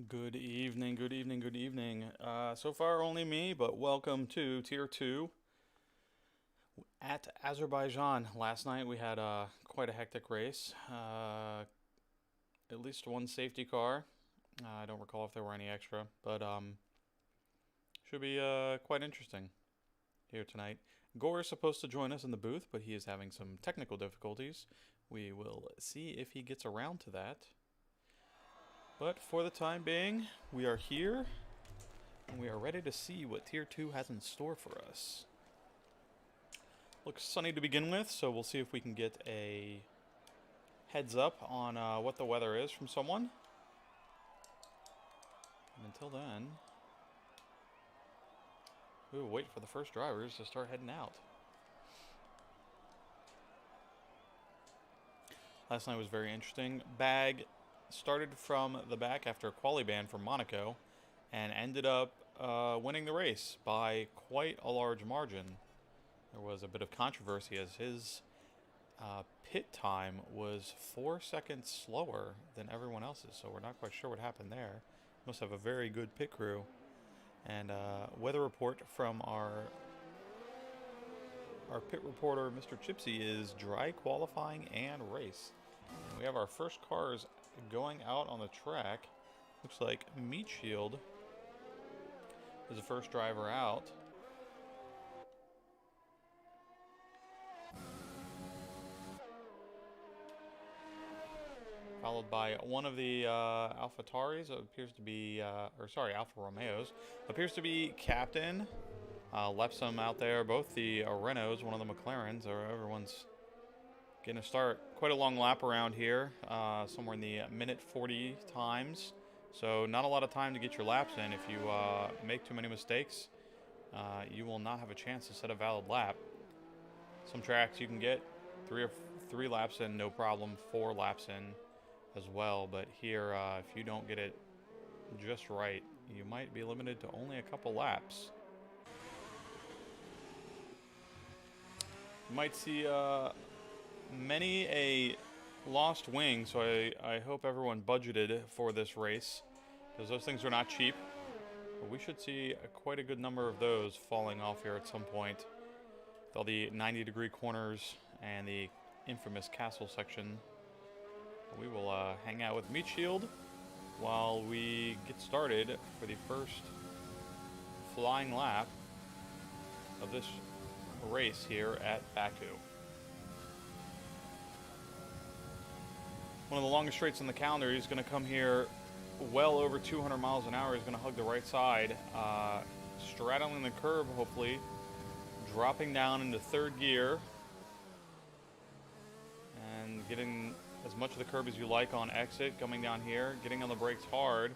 Good evening, good evening, good evening. So far, only me, but welcome to Tier 2 at Azerbaijan. Last night we had quite a hectic race. At least one safety car. I don't recall if there were any extra, but should be quite interesting here tonight. Gore is supposed to join us in the booth, but he is having some technical difficulties. We will see if he gets around to that. But for the time being, we are here and we are ready to see what Tier 2 has in store for us. Looks sunny to begin with, so we'll see if we can get a heads up on what the weather is from someone. And until then, we will wait for the first drivers to start heading out. Last night was very interesting. Bag started from the back after a quali ban from Monaco and ended up winning the race by quite a large margin. There was a bit of controversy as his pit time was 4 seconds slower than everyone else's, so we're not quite sure what happened there. Must have a very good pit crew. And weather report from our pit reporter, Mr. Chipsy, is dry qualifying and race. And we have our first cars going out on the track. Looks like Meat Shield is the first driver out. Followed by one of the AlphaTauris, appears to be, Alfa Romeos, appears to be Captain. Lepsum out there, both the Renaults, one of the McLarens, or everyone's getting a start. Quite a long lap around here, somewhere in the minute 40 times. So not a lot of time to get your laps in. If you make too many mistakes, you will not have a chance to set a valid lap. Some tracks you can get three laps in, no problem, 4 laps in as well. But here, if you don't get it just right, you might be limited to only a couple laps. You might see many a lost wing, so I hope everyone budgeted for this race, because those things are not cheap. But we should see quite a good number of those falling off here at some point, with all the 90-degree corners and the infamous castle section. We will hang out with Meat Shield while we get started for the first flying lap of this race here at Baku. One of the longest straights on the calendar. He's going to come here well over 200 miles an hour. He's going to hug the right side, straddling the curb, hopefully, dropping down into third gear, and getting as much of the curb as you like on exit, coming down here, getting on the brakes hard.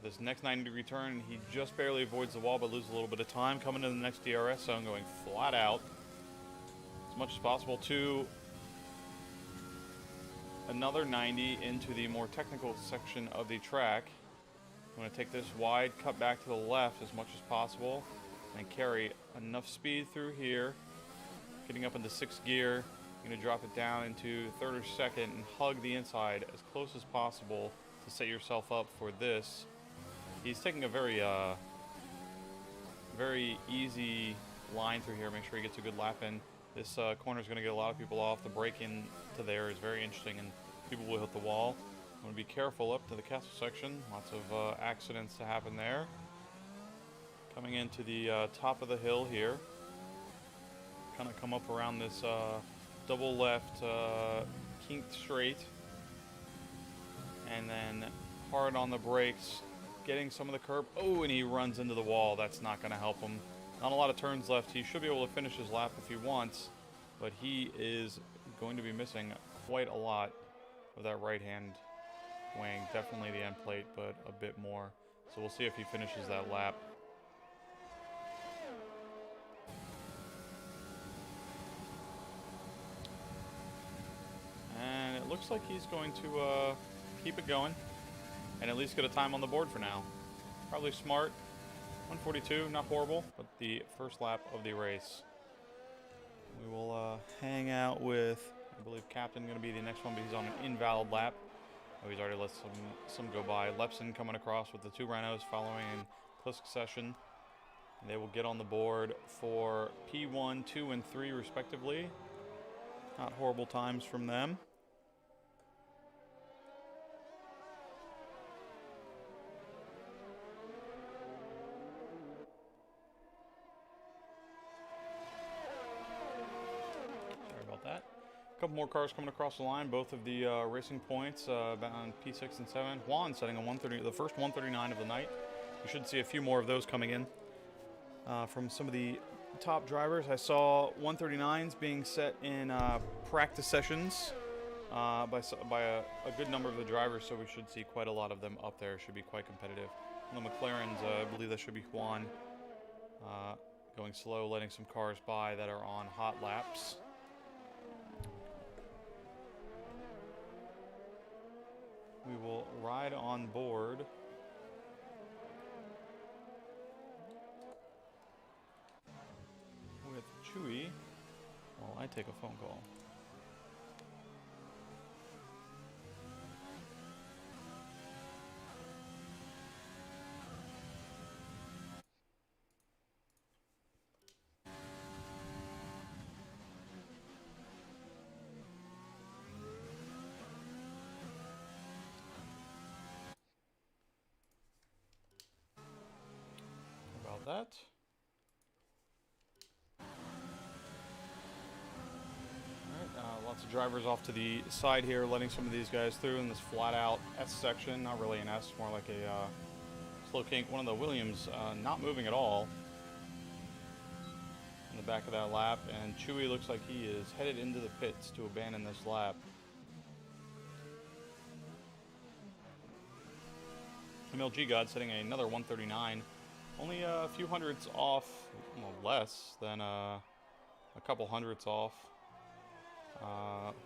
This next 90-degree turn, he just barely avoids the wall but loses a little bit of time. Coming to the next DRS zone, going flat out as much as possible to another 90 into the more technical section of the track. I'm going to take this wide, cut back to the left as much as possible, and carry enough speed through here. Getting up into 6th gear, I'm going to drop it down into 3rd or 2nd and hug the inside as close as possible to set yourself up for this. He's taking a very easy line through here. Make sure he gets a good lap in. This corner is going to get a lot of people off. The break in to there is very interesting, and people will hit the wall. I'm going to be careful up to the castle section. Lots of accidents to happen there. Coming into the top of the hill here. Kind of come up around this double left kinked straight. And then hard on the brakes. Getting some of the curb. Oh, and he runs into the wall. That's not going to help him. Not a lot of turns left. He should be able to finish his lap if he wants, but he is going to be missing quite a lot of that right-hand wing. Definitely the end plate, but a bit more. So we'll see if he finishes that lap. And it looks like he's going to keep it going and at least get a time on the board for now. Probably smart. 142, not horrible, but the first lap of the race. We will hang out with, I believe, Captain going to be the next one, but he's on an invalid lap. Oh, he's already let some go by. Lepson coming across with the two rhinos following in close succession. And they will get on the board for P1, 2, and 3 respectively. Not horrible times from them. Sorry about that. A couple more cars coming across the line. Both of the racing points bound P6 and 7. Juan setting a 130, the first 139 of the night. You should see a few more of those coming in from some of the top drivers. I saw 139s being set in practice sessions by a good number of the drivers, so we should see quite a lot of them up there. Should be quite competitive. And the McLarens, I believe that should be Juan going slow, letting some cars by that are on hot laps. We will ride on board with Chewy while I take a phone call. About that. Lots of drivers off to the side here, letting some of these guys through in this flat-out S section. Not really an S, more like a slow kink. One of the Williams not moving at all in the back of that lap, and Chewy looks like he is headed into the pits to abandon this lap. MLG God setting another 139, only a few hundredths off, well, less than a couple hundredths off.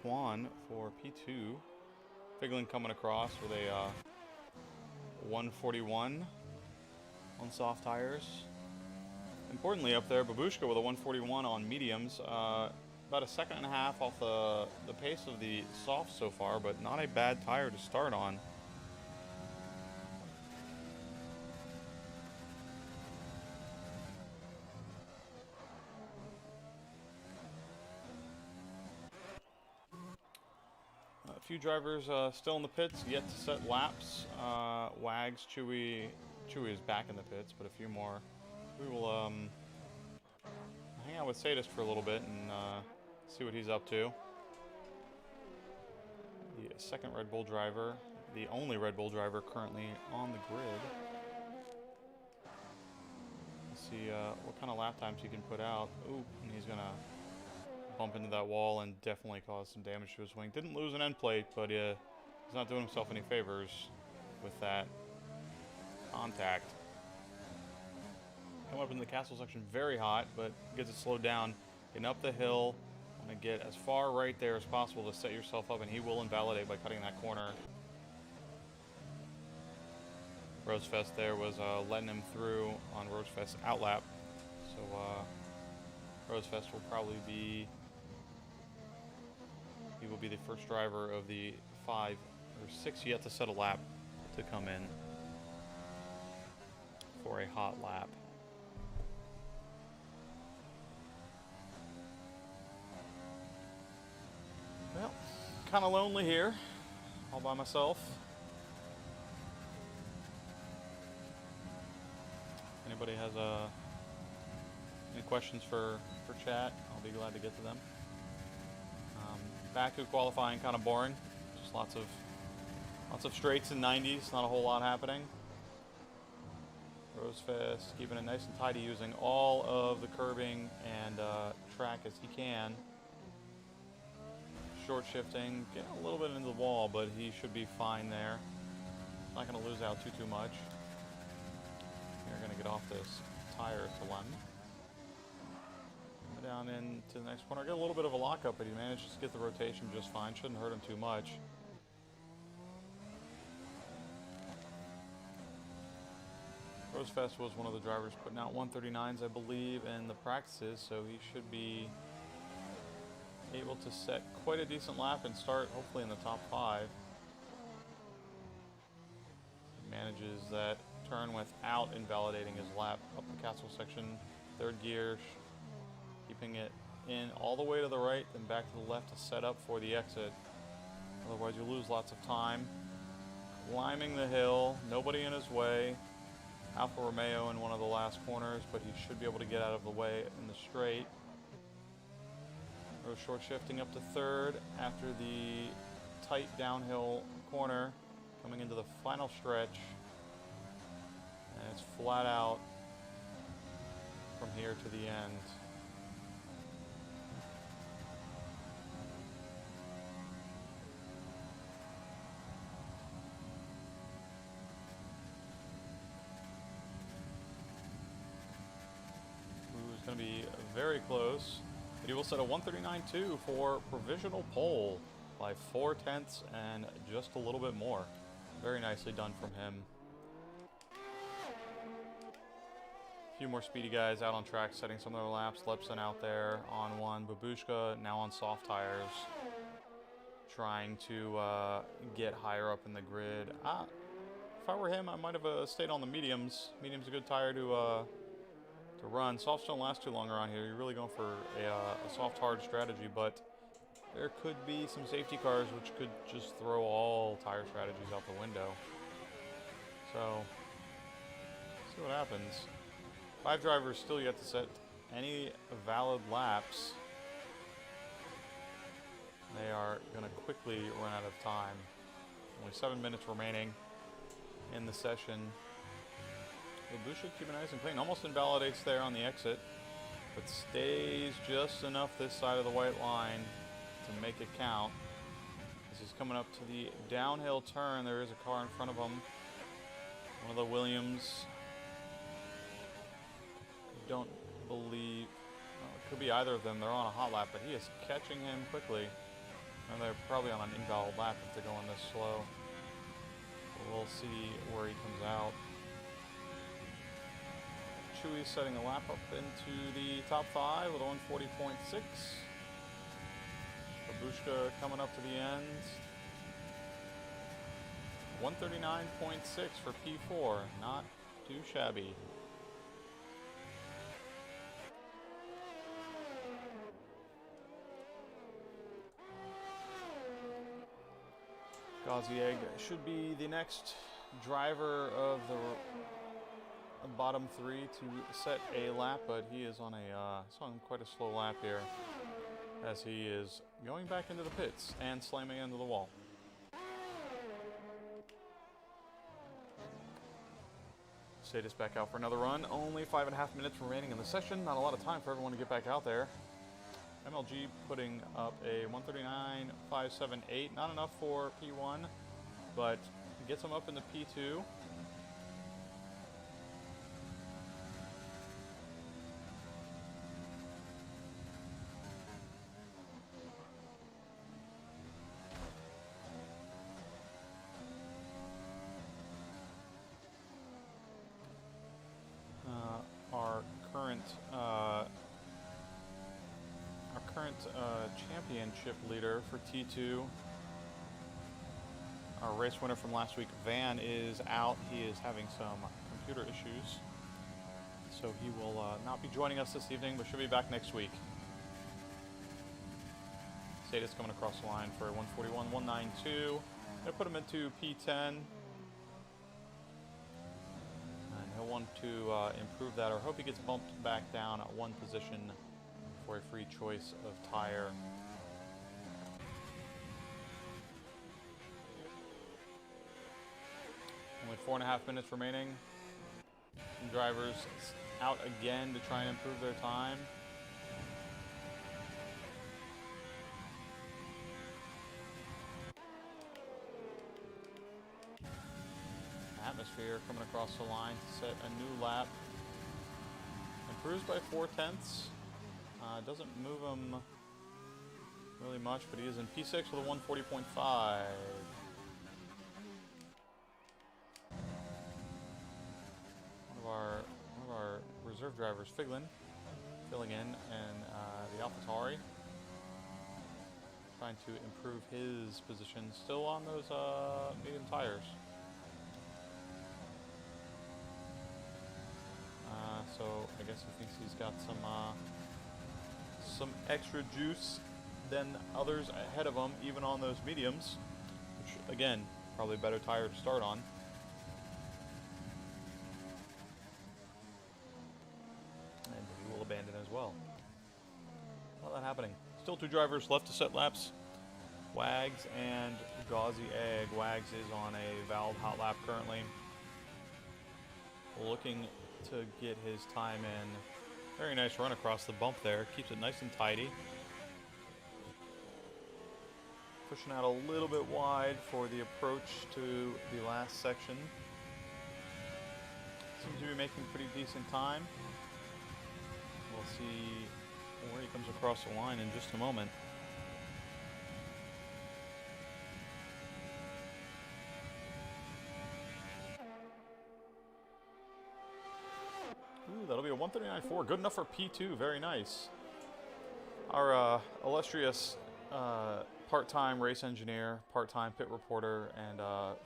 Juan for P2. Figlin coming across with a 141 on soft tires. Importantly up there, Babushka with a 141 on mediums. About a second and a half off the pace of the softs so far, but not a bad tire to start on. A few drivers still in the pits, yet to set laps. Wags, Chewy is back in the pits, but a few more. We will hang out with Sadist for a little bit and see what he's up to. The second Red Bull driver, the only Red Bull driver currently on the grid. Let's see what kind of lap times he can put out. Ooh, and he's gonna bump into that wall and definitely cause some damage to his wing. Didn't lose an end plate, but he's not doing himself any favors with that contact. Come up in the castle section very hot, but gets it slowed down. Getting up the hill. Want to get as far right there as possible to set yourself up, and he will invalidate by cutting that corner. Rosefest there was letting him through on Rosefest's outlap. So Rosefest will probably be... He will be the first driver of the 5 or 6 yet to set a lap to come in for a hot lap. Well, kind of lonely here, all by myself. If anybody has any questions for chat, I'll be glad to get to them. Baku qualifying kind of boring, just lots of straights and 90s, not a whole lot happening. Rosefest keeping it nice and tidy, using all of the curbing and track as he can. Short shifting, getting a little bit into the wall, but he should be fine there. Not going to lose out too much. You're going to get off this tire to London. Down into the next corner. Get a little bit of a lockup, but he managed to get the rotation just fine. Shouldn't hurt him too much. Rosefest was one of the drivers putting out 139s, I believe, in the practices, so he should be able to set quite a decent lap and start hopefully in the top 5. Manages that turn without invalidating his lap up the castle section. Third gear, keeping it in all the way to the right, then back to the left to set up for the exit. Otherwise you lose lots of time. Climbing the hill, nobody in his way. Alfa Romeo in one of the last corners, but he should be able to get out of the way in the straight. Rose short shifting up to third after the tight downhill corner, coming into the final stretch. And it's flat out from here to the end. Who's going to be very close. But he will set a 1:39.2 for provisional pole by 4/10 and just a little bit more. Very nicely done from him. A few more speedy guys out on track setting some of their laps. Lepson out there on one. Babushka now on soft tires, trying to get higher up in the grid. If I were him, I might have stayed on the mediums. Medium's a good tire to run. Softs don't last too long around here. You're really going for a soft hard strategy, but there could be some safety cars which could just throw all tire strategies out the window. So, see what happens. 5 drivers still yet to set any valid laps. They are going to quickly run out of time. Only 7 minutes remaining in the session. Babushka keeping nice and clean. Almost invalidates there on the exit, but stays just enough this side of the white line to make it count. As he's coming up to the downhill turn, there is a car in front of him. One of the Williams. I don't believe... it could be either of them. They're on a hot lap, but he is catching him quickly. And they're probably on an invalid lap if they're going this slow. But we'll see where he comes out. Chewy's setting a lap up into the top 5 with a 140.6. Babushka coming up to the end. 139.6 for P4. Not too shabby. Gazieg should be the next driver of the bottom 3 to set a lap, but he is on quite a slow lap here as he is going back into the pits and slamming into the wall. Status back out for another run. Only 5.5 minutes remaining in the session. Not a lot of time for everyone to get back out there. MLG putting up a 139.578. Not enough for P1, but gets him up into P2. Our current championship leader for T2, our race winner from last week, Van, is out. He is having some computer issues, so he will not be joining us this evening, but should be back next week. Status coming across the line for 141.192. Gonna put him into P10. He'll want to improve that, or hope he gets bumped back down at one position for a free choice of tire. Only 4.5 minutes remaining. Some drivers out again to try and improve their time. Atmosphere coming across the line to set a new lap. Improves by 4/10. Doesn't move him really much, but he is in P6 with a 140.5. One of our reserve drivers, Figlin, filling in, and the AlphaTauri, trying to improve his position. Still on those medium tires. nice. He thinks he's got some extra juice than others ahead of him, even on those mediums, which again, probably a better tire to start on. And he will abandon as well. Not that happening. Still 2 drivers left to set laps. Wags and Gauzy Egg. Wags is on a valve hot lap currently. Looking to get his time in. Very nice run across the bump there. Keeps it nice and tidy. Pushing out a little bit wide for the approach to the last section. Seems to be making pretty decent time. We'll see where he comes across the line in just a moment. Ooh, that'll be a 139.4. Good enough for P2. Very nice. Our illustrious part-time race engineer, part-time pit reporter, and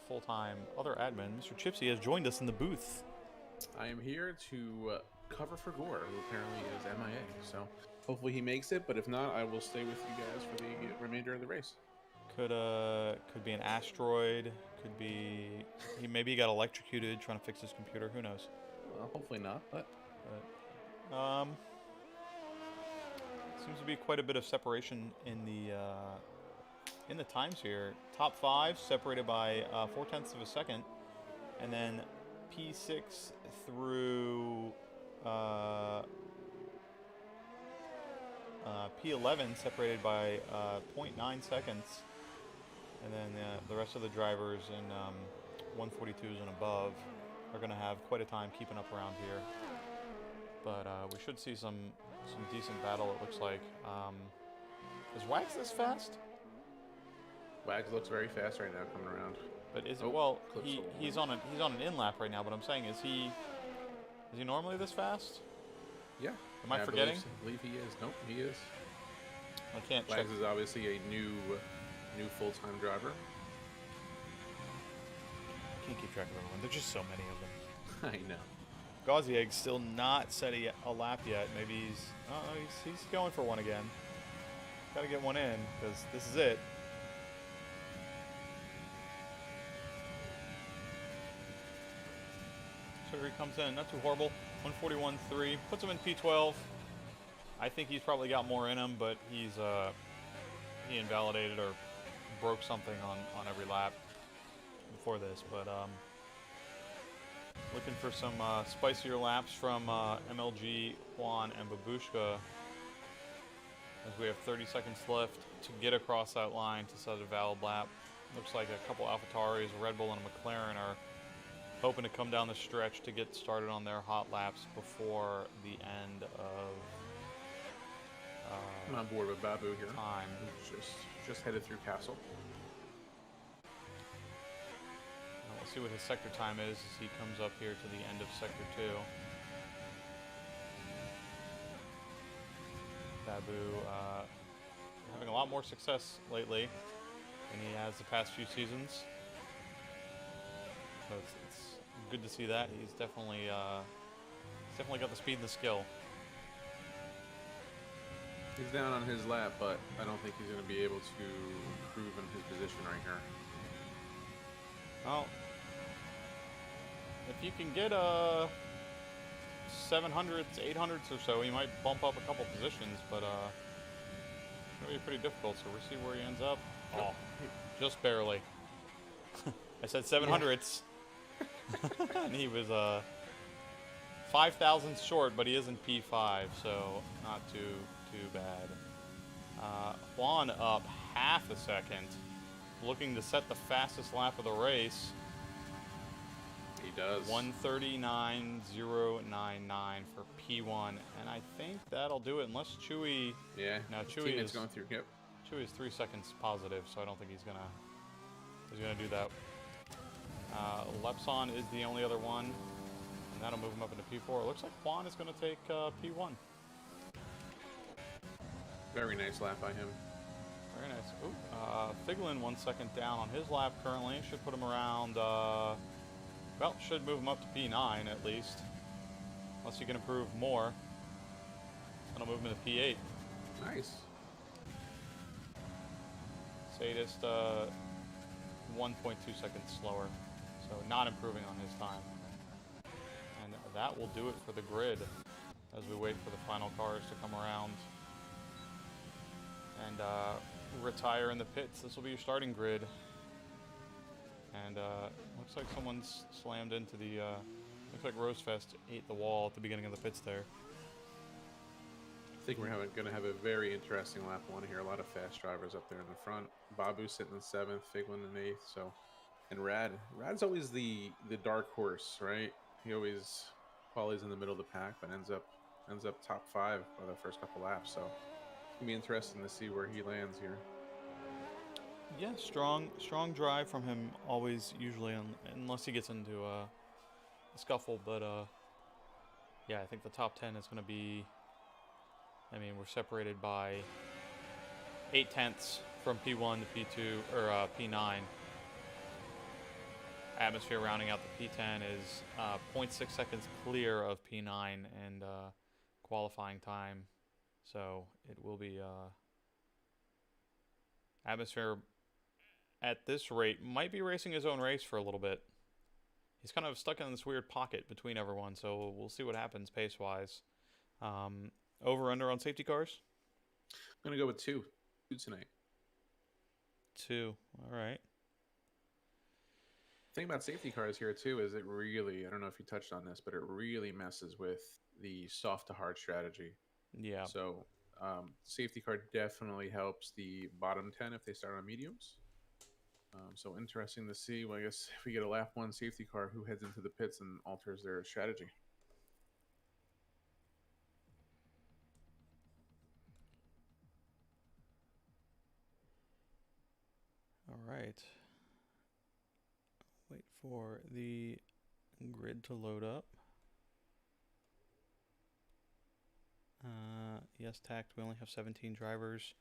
full-time other admin, Mr. Chipsy, has joined us in the booth. I am here to cover for Gore, who apparently is MIA. So hopefully he makes it, but if not, I will stay with you guys for the remainder of the race. Could be an asteroid. Could be maybe he got electrocuted trying to fix his computer. Who knows? Well, hopefully not. But seems to be quite a bit of separation in the times here. Top 5 separated by 0.4 of a second, and then P6 through P11 separated by 0.9 seconds, and then the rest of the drivers in 142s and above are going to have quite a time keeping up around here. But we should see some decent battle, it looks like. Is Wags this fast? Wags looks very fast right now coming around. But is it, well, he's on an in lap right now, but I'm saying, is he normally this fast? Yeah. Am I forgetting? I believe he is. Nope, he is. I can't check. Wags is obviously a new full-time driver. I can't keep track of everyone. There's just so many of them. I know. Gauzy Egg's still not set a lap yet. Maybe he's going for one again. Got to get one in, because this is it. So here he comes in. Not too horrible. 141.3. Puts him in P12. I think he's probably got more in him, but he invalidated or broke something on every lap before this. But looking for some spicier laps from MLG, Juan, and Babushka, as we have 30 seconds left to get across that line to set a valid lap. Looks like a couple AlphaTauris, a Red Bull, and a McLaren are hoping to come down the stretch to get started on their hot laps before the end of I'm on board with Babu here. Time. Just headed through Castle. We'll see what his sector time is as he comes up here to the end of Sector 2. Babu having a lot more success lately than he has the past few seasons. So it's good to see that. He's definitely got the speed and the skill. He's down on his lap, but I don't think he's going to be able to improve in his position right here. Well, if you can get 700s, 800s or so, he might bump up a couple positions, but it's going to be pretty difficult, so we'll see where he ends up. Oh, just barely. I said 700s. Yeah. And he was 5 thousandths short, but he is in P5, so not too bad. Juan up half a second, looking to set the fastest lap of the race. He does. 139.099 for P1, and I think that'll do it unless Chewy. Yeah. Now Chewy is going through. Yep. Chewy is 3 seconds positive, so I don't think he's gonna do that. Lepson is the only other one, and that'll move him up into P4. It looks like Juan is going to take P1. Very nice lap by him. Very nice. Ooh, Figlin 1 second down on his lap currently. Should put him around, well, should move him up to P9 at least. unless you can improve more. That'll move him to P8. Nice. Sadist, 1.2 seconds slower, so not improving on his time. And that will do it for the grid as we wait for the final cars to come around and retire in the pits. This will be your starting grid. And looks like someone's slammed into the, looks like Rosefest ate the wall at the beginning of the pits there. I think we're going to have a very interesting lap one here. A lot of fast drivers up there in the front. Babu sitting in 7th, Figlin in 8th. So, and Rad's always the dark horse, right? He always qualities in the middle of the pack, but ends up top 5 by the first couple laps. So it's gonna be interesting to see where he lands here. Yeah, strong drive from him always, usually, unless he gets into a scuffle. But yeah, I think the top 10 is going to be. I mean, we're separated by 0.8 from P1 to P2 or P9. Atmosphere rounding out the P10 is 0.6 seconds clear of P9 and qualifying time. So it will be Atmosphere at this rate might be racing his own race for a little bit. He's kind of stuck in this weird pocket between everyone, so we'll see what happens pace-wise. Over under on safety cars? I'm going to go with 2 tonight. 2, all right. The thing about safety cars here, too, is it really, I don't know if you touched on this, but it really messes with the soft to hard strategy. Yeah. So safety car definitely helps the bottom 10 if they start on mediums. So interesting to see. Well, I guess if we get a lap 1 safety car, who heads into the pits and alters their strategy. All right. Wait for the grid to load up. Yes, tact. We only have 17 drivers.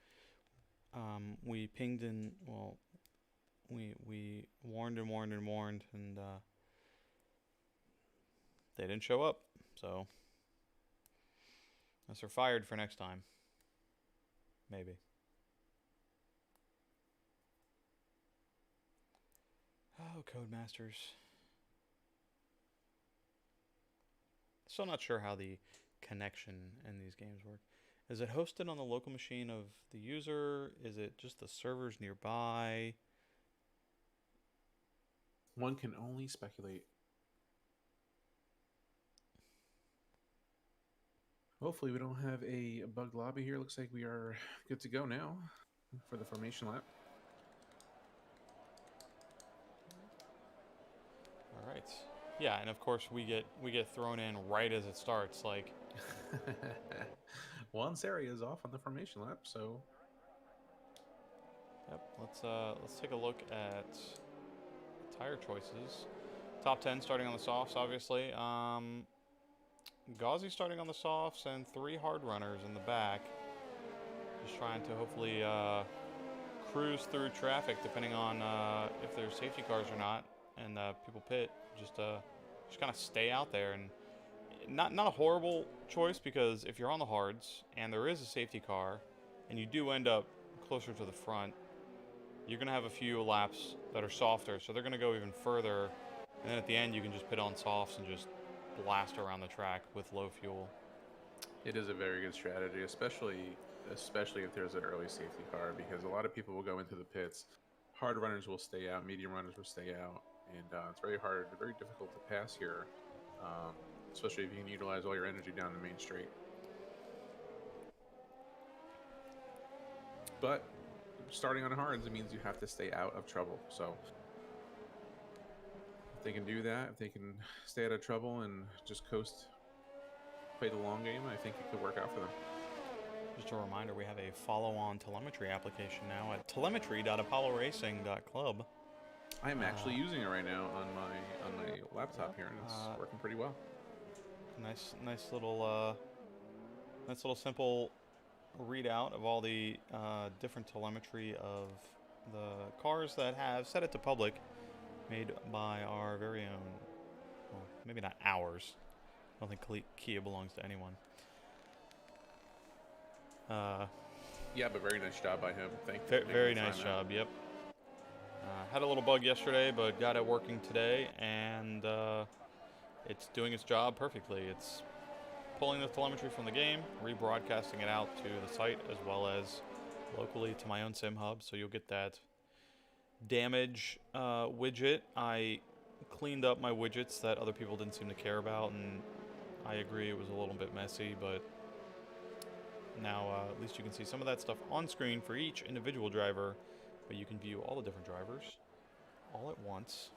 We pinged in. Well, we warned and warned and warned, and they didn't show up. So, unless they're fired for next time, maybe. Oh, Codemasters. Still not sure how the connection in these games work. Is it hosted on the local machine of the user? Is it just the servers nearby? One can only speculate. Hopefully we don't have a bugged lobby here. Looks like we are good to go now for the formation lap. All right. Yeah, and of course we get thrown in right as it starts. Like, Well, Sanya is off on the formation lap, so. yep. Let's take a look at tire choices. Top 10 starting on the softs, obviously. Gauzy starting on the softs and 3 hard runners in the back. Just trying to hopefully cruise through traffic, depending on if there's safety cars or not, and people pit. Just kind of stay out there, and not a horrible choice, because if you're on the hards and there is a safety car, and you do end up closer to the front, you're gonna have a few laps that are softer, so they're gonna go even further, and then at the end you can just pit on softs and just blast around the track with low fuel. It is a very good strategy, especially if there's an early safety car, because a lot of people will go into the pits. Hard runners will stay out, medium runners will stay out, and it's very difficult to pass here, especially if you can utilize all your energy down the main straight. But starting on hards, it means you have to stay out of trouble. So if they can do that, if they can stay out of trouble and just coast, play the long game, I think it could work out for them. Just a reminder, we have a follow-on telemetry application now at telemetry.apolloracing.club. I'm actually using it right now on my laptop here, and it's working pretty well. Nice little simple readout of all the different telemetry of the cars that have set it to public, made by our very own, well, maybe not ours, don't think Kia belongs to anyone. Uh, Yeah, but very nice job by him. Thank you. very nice job. Yep. Had a little bug yesterday, but got it working today, and it's doing its job perfectly. It's pulling the telemetry from the game, rebroadcasting it out to the site, as well as locally to my own sim hub, so you'll get that damage widget. I cleaned up my widgets that other people didn't seem to care about, and I agree it was a little bit messy, but now at least you can see some of that stuff on screen for each individual driver, but you can view all the different drivers all at once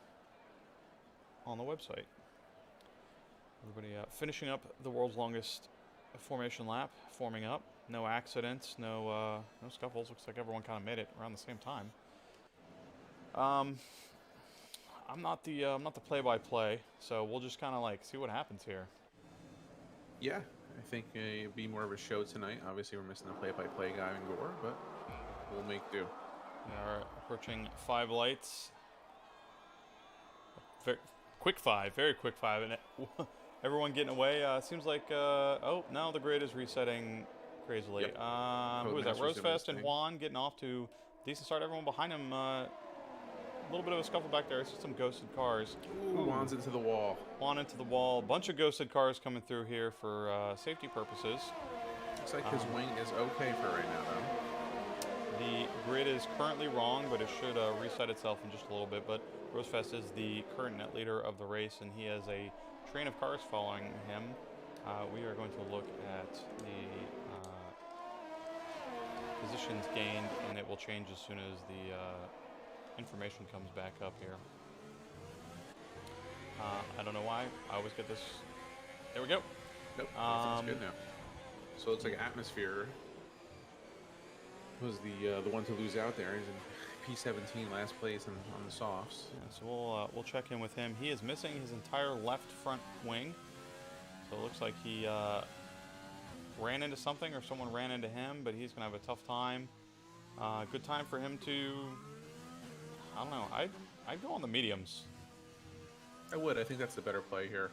on the website. Everybody finishing up the world's longest formation lap, forming up. No accidents, no scuffles. Looks like everyone kind of made it around the same time. I'm not the play-by-play, so we'll just kind of like see what happens here. Yeah, I think it'll be more of a show tonight. Obviously, we're missing the play-by-play guy in Gore, but we'll make do. We are approaching 5 lights. Very quick 5, and everyone getting away. Seems like oh no, the grid is resetting crazily. Yep. Who is that? Rosefest and Juan getting off to decent start. Everyone behind him. A little bit of a scuffle back there. It's just some ghosted cars. Ooh, Juan's into the wall. Juan into the wall. Bunch of ghosted cars coming through here for safety purposes. Looks like his wing is okay for right now, though. The grid is currently wrong, but it should reset itself in just a little bit. But Rosefest is the current net leader of the race, and he has a train of cars following him. We are going to look at the positions gained, and it will change as soon as the information comes back up here. I don't know why. I always get this. There we go. Nope, everything's good now. So it's like Atmosphere was the one to lose out there. He's in P17, last place on the softs. Yeah, so we'll check in with him. He is missing his entire left front wing. So it looks like he ran into something, or someone ran into him, but he's going to have a tough time. Good time for him to, I don't know, I'd go on the mediums. I would. I think that's the better play here.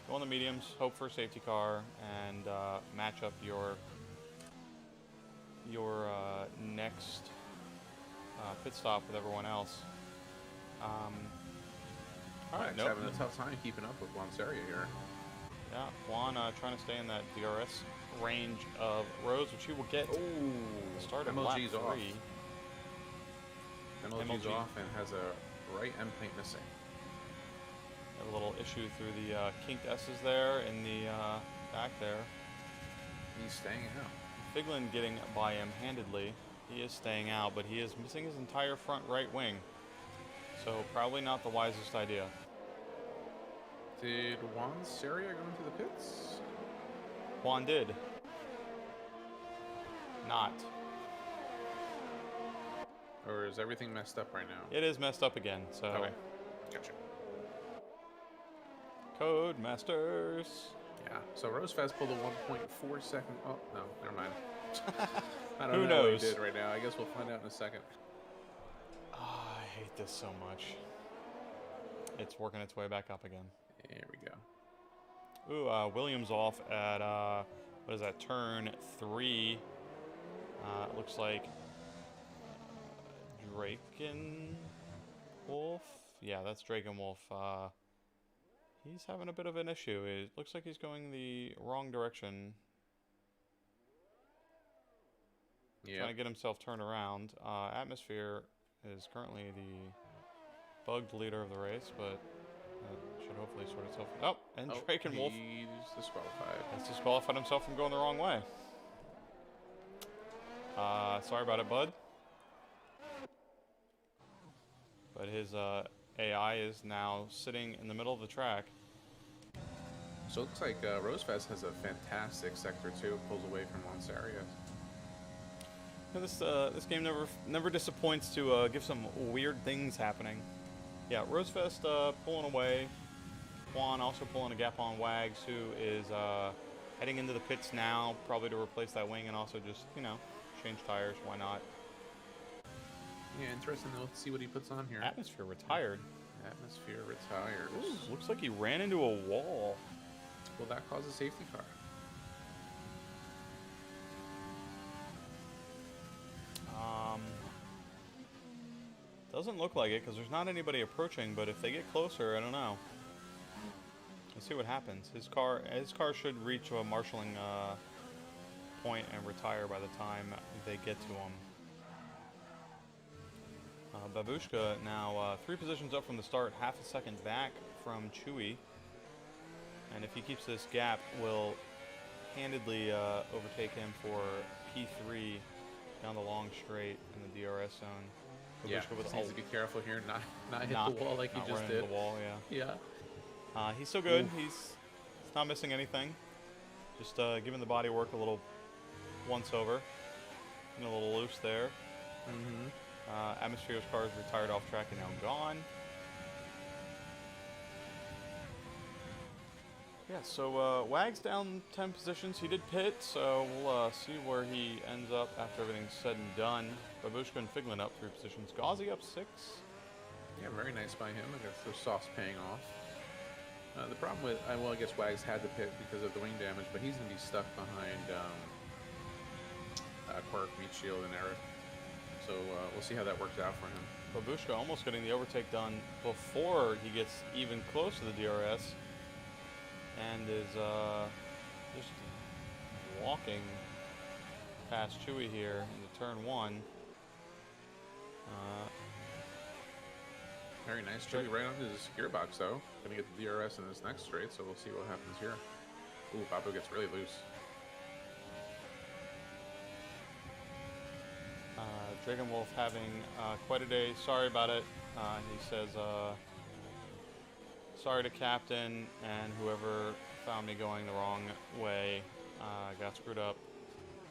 Go on the mediums, hope for a safety car, and match up your next pit stop with everyone else. All right, having a tough time keeping up with Lanceria here. Yeah, Juan trying to stay in that DRS range of Rose, which he will get. Oh, the start of lap 3. MLG's off and has a right end plate missing. A little issue through the kinked S's there in the back there. He's staying out. Figlin getting by him handedly. He is staying out, but he is missing his entire front right wing. So probably not the wisest idea. Did Juan Seria go into the pits? Juan did. Not. Or is everything messed up right now? It is messed up again, so. Okay. Gotcha. Code Masters. Yeah, so Rosefest pulled a 1.4 second. Oh, no, never mind. I don't Who know knows? what he did right now. I guess we'll find out in a second. Oh, I hate this so much. It's working its way back up again. There we go. Ooh, Williams off at, what is that, turn 3. It looks like Drakenwolf? Yeah, that's Drakenwolf. He's having a bit of an issue. It looks like he's going the wrong direction. Yeah. Trying to get himself turned around. Atmosphere is currently the bugged leader of the race, but should hopefully sort itself. Oh, and Drakenwolf. He's disqualified. Has disqualified himself from going the wrong way. Sorry about it, bud. But his AI is now sitting in the middle of the track. So it looks like Rosefest has a fantastic sector 2. Pulls away from Lanceria. This game never disappoints to give some weird things happening. Yeah, Rosefest pulling away. Juan also pulling a gap on Wags, who is heading into the pits now, probably to replace that wing and also just, you know, change tires. Why not? Yeah, interesting. Let's see what he puts on here. Atmosphere retired. Atmosphere retires. Ooh, looks like he ran into a wall. will that cause a safety car? Doesn't look like it because there's not anybody approaching. But if they get closer, I don't know. Let's see what happens. His car should reach a marshalling point and retire by the time they get to him. Babushka now 3 positions up from the start, half a second back from Chewy. And if he keeps this gap, will handedly overtake him for P3 down the long straight in the DRS zone. Yeah, just needs to be careful here, not hit the wall like he just did. The wall, yeah. Yeah. He's still good. He's not missing anything. Just giving the body work a little once over. Getting a little loose there. Atmosphere's car is retired off track and now gone. Yeah, so Wag's down 10 positions. He did pit, so we'll see where he ends up after everything's said and done. Babushka and Figlin up 3 positions. Gauzy up 6. Yeah, very nice by him. I guess those softs paying off. The problem with, well, I guess Wags had to pit because of the wing damage, but he's going to be stuck behind Quirk, Meat Shield, and Eric. So we'll see how that works out for him. Babushka almost getting the overtake done before he gets even close to the DRS. And is just walking past Chewy here into turn 1. Very nice. Chewy right onto his gearbox, though. Going to get the DRS in this next straight, so we'll see what happens here. Ooh, Babu gets really loose. Dragon Wolf having quite a day. Sorry about it. He says, sorry to Captain and whoever found me going the wrong way. Got screwed up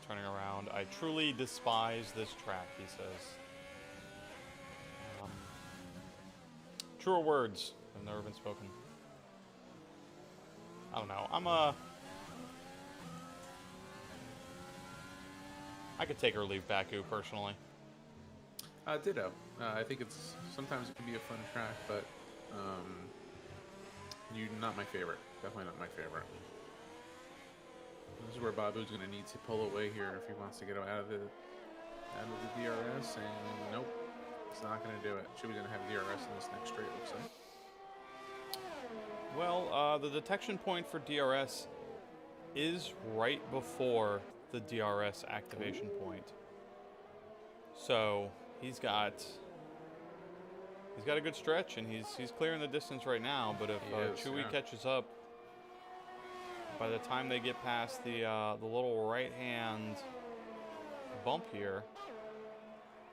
turning around. I truly despise this track, he says. Truer words have never been spoken. I don't know. I could take or leave Baku personally. Ditto. I think sometimes it can be a fun track, but not my favorite. Definitely not my favorite. This is where Babu's going to need to pull away here if he wants to get out of the DRS, and nope, it's not going to do it. Should be going to have DRS in this next straight, looks like. Well, the detection point for DRS is right before the DRS activation point. So he's got a good stretch, and he's clearing the distance right now. But if Chewy catches up, by the time they get past the little right hand bump here,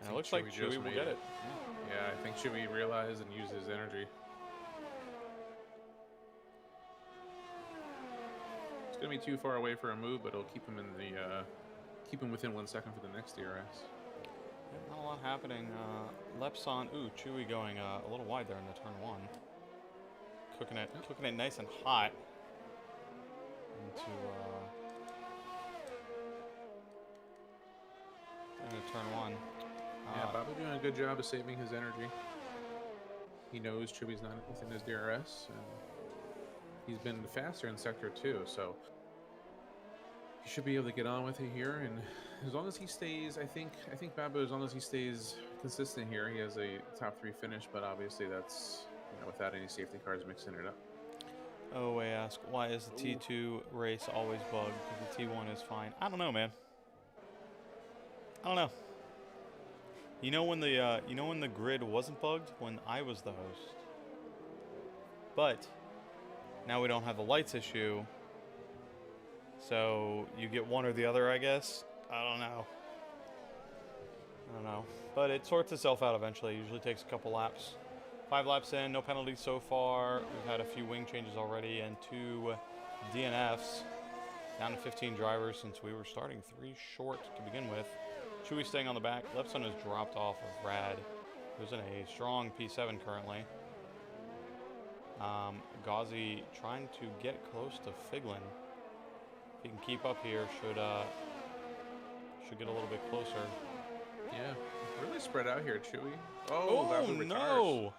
and it looks like Chewy will get it. Yeah, I think Chewy realized and used his energy. It's gonna be too far away for a move, but it'll keep him in keep him within 1 second for the next DRS. Not a lot happening. Lepson, Chewy going a little wide there in the turn 1. Cooking it nice and hot into turn 1. Yeah, Babu doing a good job of saving his energy. He knows Chewy's not within his DRS, and he's been faster in Sector 2, so he should be able to get on with it here. And as long as he stays, I think Babu, as long as he stays consistent here, he has a top 3 finish. But obviously, that's without any safety cars mixing it up. Oh, I ask, why is the T2 race always bugged? Because the T1 is fine. I don't know, man. I don't know. You know when the grid wasn't bugged? When I was the host. But now we don't have the lights issue. So you get one or the other, I guess. I don't know. But it sorts itself out eventually. It usually takes a couple laps. 5 laps in, no penalties so far. We've had a few wing changes already and 2 DNFs. Down to 15 drivers since we were starting 3 short to begin with. Chewy staying on the back. Lepson has dropped off of Rad, who's in a strong P7 currently. Gauzy trying to get close to Figlin. If he can keep up here, should get a little bit closer. Yeah, really spread out here, Chewy. Oh no!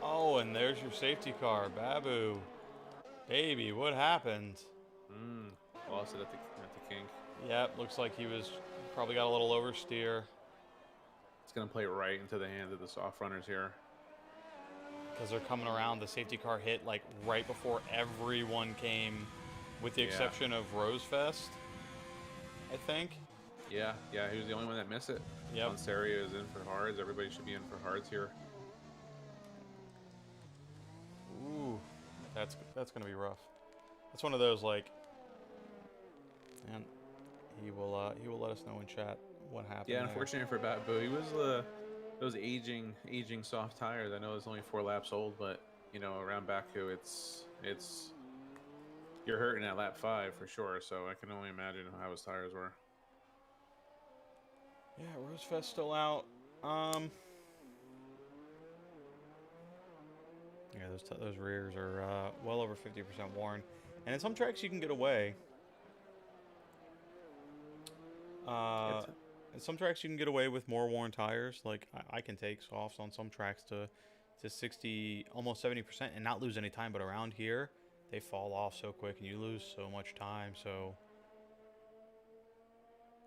Oh Oh, and there's your safety car, Babu. Baby, what happened? Lost it at the kink. Yep, looks like he was probably got a little oversteer. It's gonna play right into the hands of the soft runners here. Because they're coming around. The safety car hit like right before everyone came, with the exception of Rosefest, I think. Yeah, he was the only one that missed it. Yep. Sanya is in for hards. Everybody should be in for hards here. Ooh, that's gonna be rough. That's one of those like, and he will let us know in chat what happened. Yeah, there. unfortunately for Babu, he was those aging soft tires. I know it's only 4 laps old, but you know around Baku, it's you're hurting at lap 5 for sure. So I can only imagine how his tires were. Yeah, Rosefest still out. Yeah, those rears are well over 50% worn, and in some tracks you can get away. In some tracks you can get away with more worn tires. Like I can take softs on some tracks to 60, almost 70%, and not lose any time. But around here, they fall off so quick, and you lose so much time. So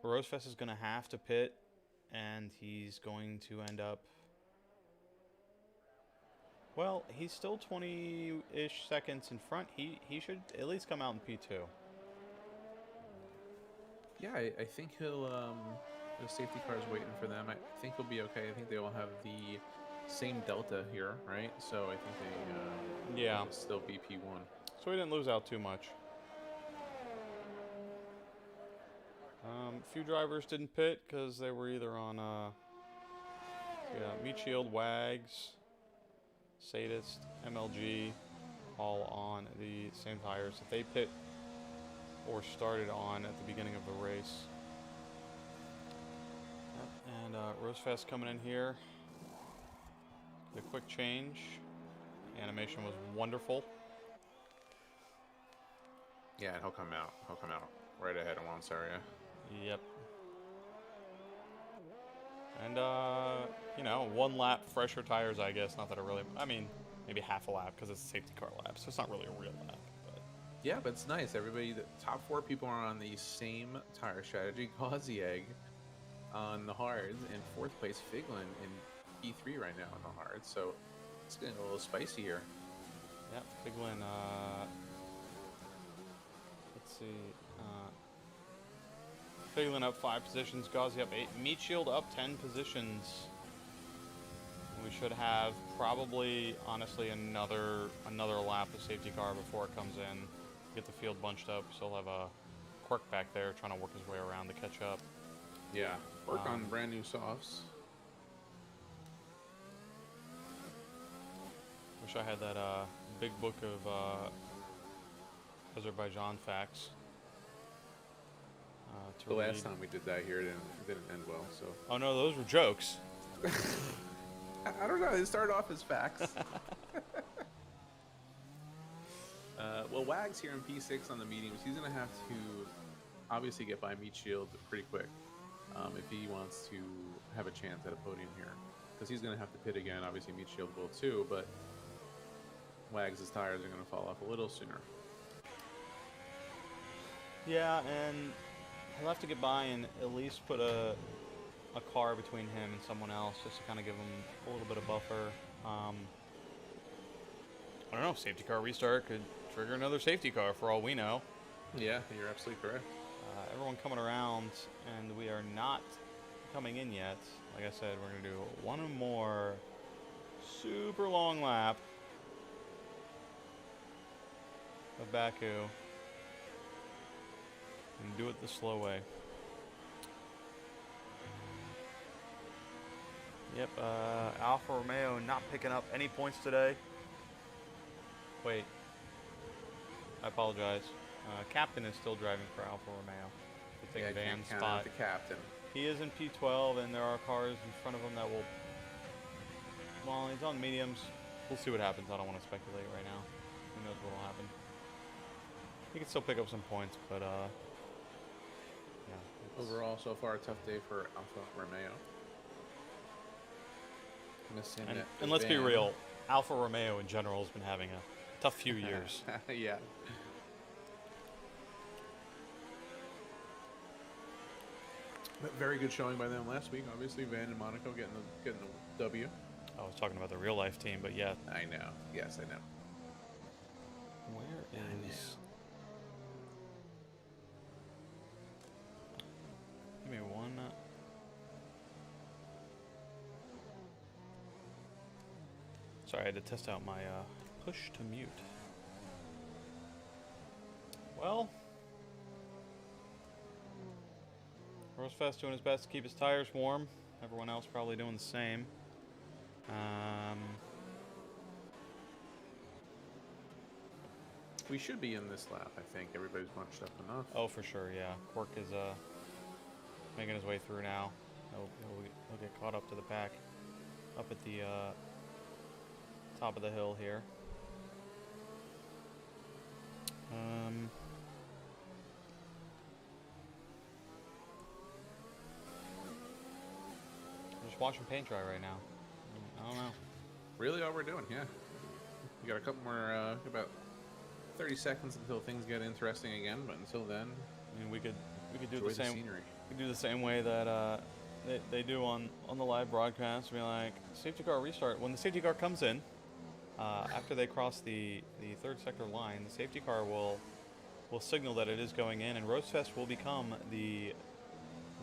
Rosefest is going to have to pit, and he's going to end up. Well, he's still 20-ish seconds in front. He should at least come out in P2. Yeah, I think he'll. The safety car's waiting for them. I think he'll be okay. I think they all have the same delta here, right? So I think they will still be P1. So he didn't lose out too much. A few drivers didn't pit because they were either on Meat Shield, Wags, Sadist, MLG, all on the same tires that they pit or started on at the beginning of the race. And Rosefest coming in here. The quick change. The animation was wonderful. Yeah, and he'll come out. He'll come out right ahead of Sanya. Yep. And, you know, 1 lap fresher tires, I guess. Not that it really... I mean, maybe half a lap because it's a safety car lap, so it's not really a real lap. But. Yeah, but it's nice. Everybody, the top 4 people are on the same tire strategy. Egg on the hards, and 4th place Figlin in P3 right now on the hards. So it's getting a little spicy here. Yep, Figlin, let's see. Figlin up 5 positions, Gauzy up 8, Meat Shield up 10 positions. We should have probably, honestly, another lap of safety car before it comes in. Get the field bunched up. Still have a Quirk back there trying to work his way around to catch up. Yeah, work on brand new softs. Wish I had that big book of Azerbaijan facts. The last time we did that here, it didn't end well. So. Oh no, those were jokes. I don't know. It started off as facts. Well, Wags here in P6 on the mediums, he's going to have to obviously get by Meat Shield pretty quick if he wants to have a chance at a podium here. Because he's going to have to pit again. Obviously, Meat Shield will too, but Wags' tires are going to fall off a little sooner. Yeah, and he'll have to get by and at least put a car between him and someone else just to kind of give him a little bit of buffer. I don't know, safety car restart could trigger another safety car for all we know. Yeah, you're absolutely correct. Everyone coming around, and we are not coming in yet. Like I said, we're going to do one more super long lap of Baku. And do it the slow way. Yep, Alfa Romeo not picking up any points today. Wait. I apologize. Captain is still driving for Alfa Romeo. They take Van's spot. The captain. He is in P12, and there are cars in front of him that will... Well, he's on mediums. We'll see what happens. I don't want to speculate right now. Who knows what will happen. He can still pick up some points, but... yeah. Overall, so far, a tough day for Alfa Romeo. And let's be real. Alfa Romeo in general has been having a tough few years. Yeah. But very good showing by them last week. Obviously, Van and Monaco getting the W. I was talking about the real life team, but yeah. I know. Yes, I know. Where is? Give me one. Sorry, I had to test out my push to mute. Well, Rosefest doing his best to keep his tires warm. Everyone else probably doing the same. We should be in this lap, I think. Everybody's bunched up enough. Oh, for sure, yeah. Quirk is making his way through now. He'll get caught up to the pack up at the top of the hill here. I'm just watching paint dry right now. I don't know. Really, all we're doing, yeah. We got a couple more, about 30 seconds until things get interesting again. But until then, I mean, we could do the scenery. We could do the same way that they do on the live broadcast. Be like, safety car restart. When the safety car comes in, after they cross the third sector line, the safety car will signal that it is going in, and Rosefest will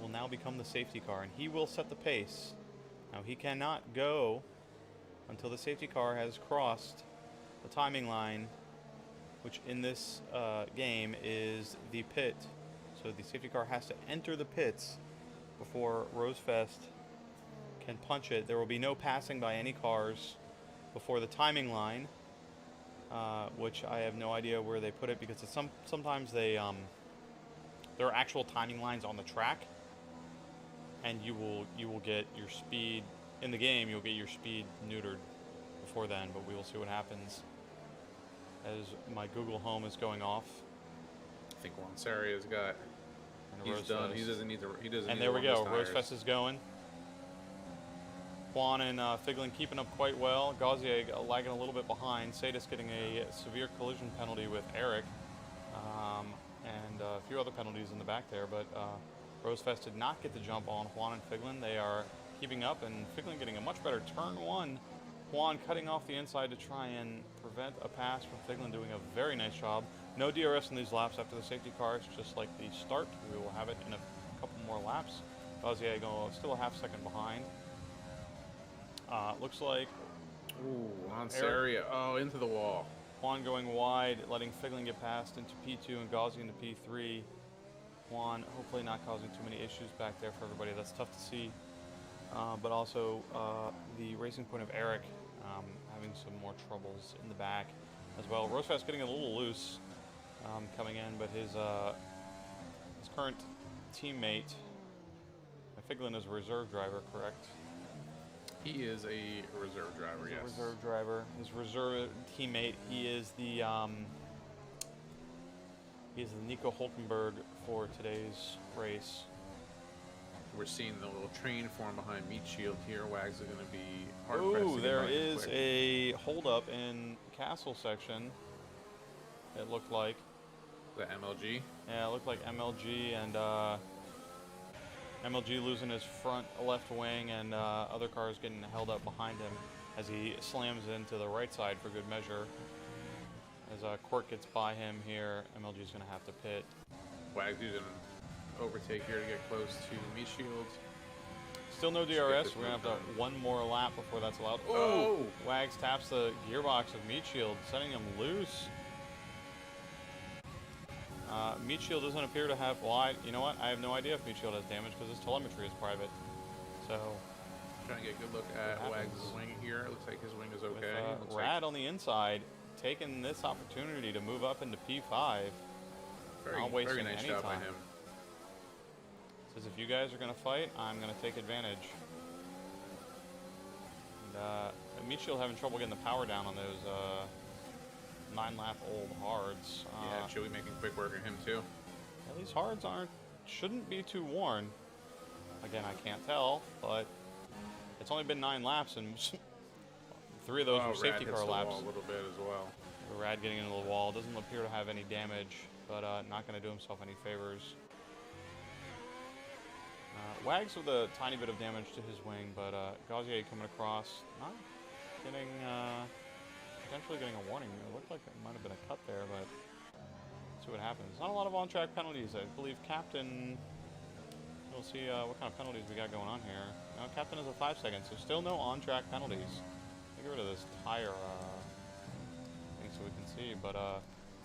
now become the safety car, and he will set the pace. Now he cannot go until the safety car has crossed the timing line, which in this game is the pit. So the safety car has to enter the pits before Rosefest can punch it. There will be no passing by any cars before the timing line, which I have no idea where they put it, because it's sometimes there are actual timing lines on the track, and you will get your speed in the game. You'll get your speed neutered before then, but we will see what happens as my Google Home is going off. I think Juan Saria's got. He's done. He doesn't need to. He doesn't. And need there to we go. Rosefest is going. Juan and Figlin keeping up quite well. Gauzier lagging a little bit behind. Sadis getting a severe collision penalty with Eric, and a few other penalties in the back there. But Rosefest did not get the jump on Juan and Figlin. They are keeping up, and Figlin getting a much better turn one. Juan cutting off the inside to try and prevent a pass from Figlin, doing a very nice job. No DRS in these laps after the safety car. It's just like the start. We will have it in a couple more laps. Gauzier still a half second behind. Looks like Ooh, on Saria. Oh, into the wall. Juan going wide, letting Figlin get past into P2 and Gauzy into P3. Juan hopefully not causing too many issues back there for everybody. That's tough to see. But also the racing point of Eric having some more troubles in the back as well. Rosefest getting a little loose coming in, but his current teammate, Figlin, is a reserve driver, correct? He is a reserve driver, yes. Reserve driver. His reserve teammate, he is the Nico Hulkenberg for today's race. We're seeing the little train form behind Meat Shield here. Wags are going to be hard pressed. Oh, there is a holdup in Castle section. It looked like. The MLG? Yeah, it looked like MLG, and MLG losing his front left wing, and other cars getting held up behind him as he slams into the right side for good measure. As Quirk gets by him here, MLG is going to have to pit. Wags using an overtake here to get close to Meat Shield. Still no DRS. We're going to have one more lap before that's allowed. Oh! Wags taps the gearbox of Meat Shield, setting him loose. Meat Shield doesn't appear to have. Well, you know what? I have no idea if Meat Shield has damage because his telemetry is private. So. Trying to get a good look at Wags' wing here. It looks like his wing is okay. With, Rad on the inside, taking this opportunity to move up into P5. Not wasting very nice any job time. by him. Says if you guys are going to fight, I'm going to take advantage. And Meat Shield having trouble getting the power down on those 9-lap-old hards. Yeah, Chewy making quick work of him too. Yeah, these hards shouldn't be too worn. Again, I can't tell, but it's only been 9 laps, and 3 of those Oh, were Rad safety hits car the laps. wall a little bit as well. Rad getting into the wall. Doesn't appear to have any damage, but not going to do himself any favors. Wags with a tiny bit of damage to his wing, but Gauzier coming across, not getting, potentially getting a warning. It looked like it might have been a cut there, but let's see what happens. Not a lot of on-track penalties. I believe Captain, we'll see what kind of penalties we got going on here. No, Captain is a 5 seconds, so still no on-track penalties. I'll get rid of this tire thing so we can see, but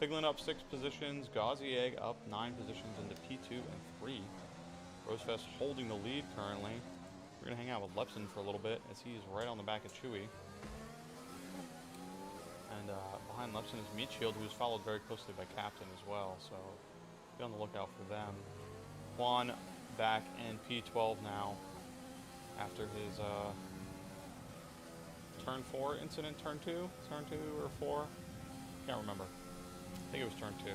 Figlin up 6 positions, Gauzier up 9 positions into P2 and 3. Rosefest holding the lead currently. We're going to hang out with Lepson for a little bit as he's right on the back of Chewy. And behind Lepson is Meatshield, who's followed very closely by Captain as well, so be on the lookout for them. Juan back in P12 now after his turn 4 incident, turn 2 or 4? Can't remember. I think it was turn 2.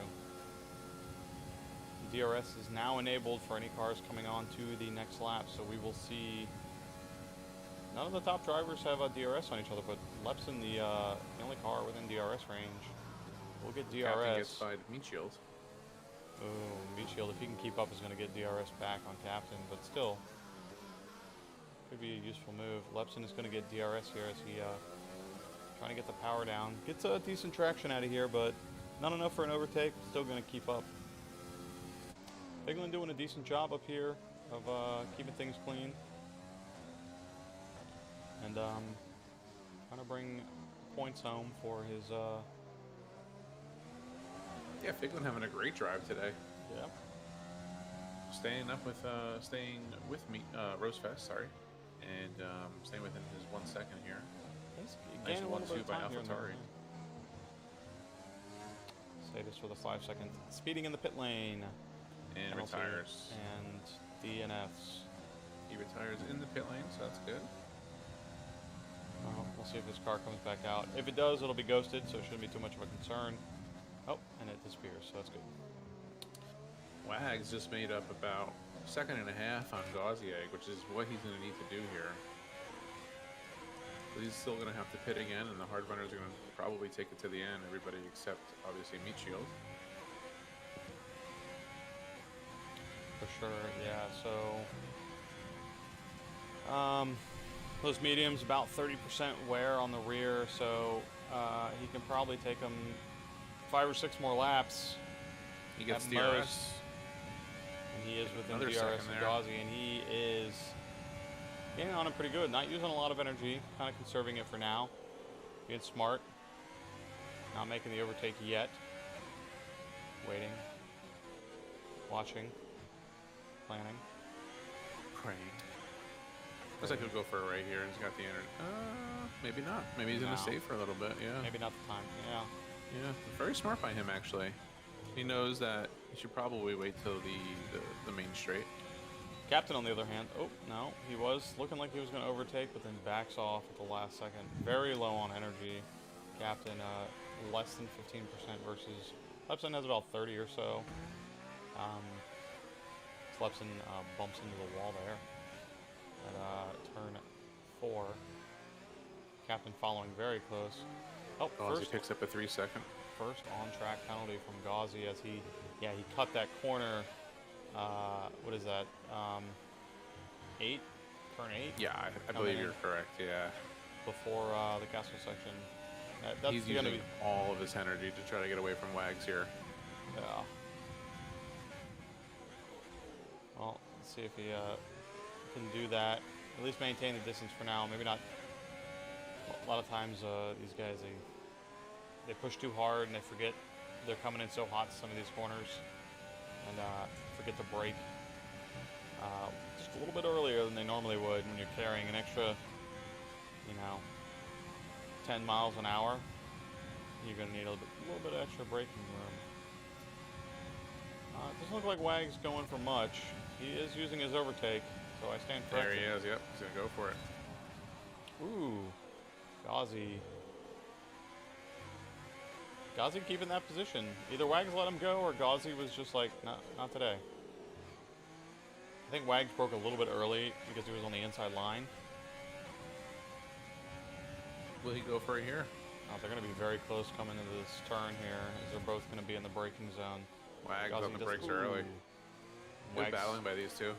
DRS is now enabled for any cars coming on to the next lap, so we will see none of the top drivers have a DRS on each other, but Lepson, the only car within DRS range, will get DRS. Captain gets by Meatshield. Oh, Meatshield, if he can keep up, is going to get DRS back on Captain, but still, could be a useful move. Lepson is going to get DRS here as he trying to get the power down. Gets a decent traction out of here, but not enough for an overtake. Still going to keep up. Figlin doing a decent job up here of keeping things clean. And trying to bring points home for his... Yeah, Figlin having a great drive today. Yeah. Staying with me, Rosefest, sorry. And staying within his 1 second here. Nice 1-2 by AlphaTauri. Status for the 5 seconds. Speeding in the pit lane. And penalty, retires. And DNFs. He retires in the pit lane, so that's good. We'll see if this car comes back out. If it does, it'll be ghosted, so it shouldn't be too much of a concern. Oh, and it disappears, so that's good. Wags just made up about a second and a half on Gauzier, which is what he's going to need to do here. But he's still going to have to pit again, and the hard runners are going to probably take it to the end, everybody except, obviously, Meatshield. For sure, yeah, so... those mediums, about 30% wear on the rear, so he can probably take them 5 or 6 more laps. He gets DRS. Most. And he is within Another DRS second of there. Gauzy, and he is getting on him pretty good. Not using a lot of energy, kind of conserving it for now. Being smart. Not making the overtake yet. Waiting. Watching. Planning. Praying. Guess I could go for a right here. He's got the energy. Maybe not. Maybe he's gonna stay for a little bit. Yeah. Maybe not the time. Yeah. Yeah. Very smart by him, actually. He knows that he should probably wait till the main straight. Captain, on the other hand, oh no, he was looking like he was going to overtake, but then backs off at the last second. Very low on energy. Captain, less than 15% versus Lepson has about 30 or so. Lepson bumps into the wall there at turn 4. Captain following very close. Oh, Gauzy first picks up a 3 second. First on-track penalty from Gauzy as he cut that corner. What is that? 8? Turn 8? Yeah, I believe you're correct. Yeah. Before the castle section. That's He's using all of his energy to try to get away from Wags here. Yeah. Well, let's see if he can do that. At least maintain the distance for now. Maybe not. A lot of times these guys, they push too hard and they forget they're coming in so hot to some of these corners and forget to brake just a little bit earlier than they normally would when you're carrying an extra, 10 miles an hour. You're going to need a little bit of extra braking room. It doesn't look like Wag's going for much. He is using his overtake, so I stand corrected. There he is, yep. He's going to go for it. Ooh. Gauzy keeping that position. Either Wags let him go or Gauzy was just like, not today. I think Wags broke a little bit early because he was on the inside line. Will he go for it here? Oh, they're going to be very close coming into this turn here, as they're both going to be in the braking zone. Wags Ghazi on the does- brakes early. Good Wags, battling by these two.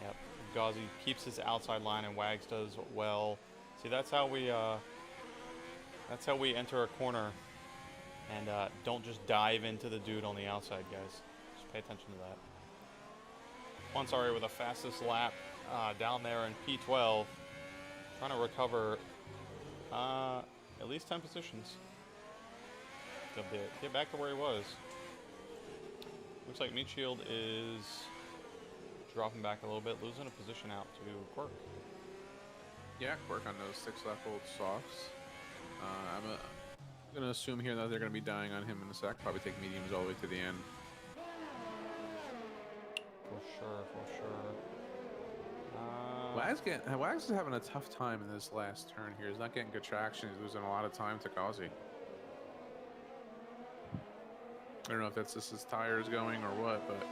yep. Ghazi keeps his outside line, and Wags does well. See, that's how we enter a corner, and don't just dive into the dude on the outside, guys. Just pay attention to that. Ansari with the fastest lap down there in P12, trying to recover at least 10 positions. Get back to where he was. Looks like meat shield is dropping back a little bit, losing a position out to Quirk. Yeah, Quirk on those 6 lap old softs. I'm going to assume here that they're going to be dying on him in a sec. Probably take mediums all the way to the end. For sure. Wags is having a tough time in this last turn here. He's not getting good traction. He's losing a lot of time to Ghazi. I don't know if that's just his tires going or what, but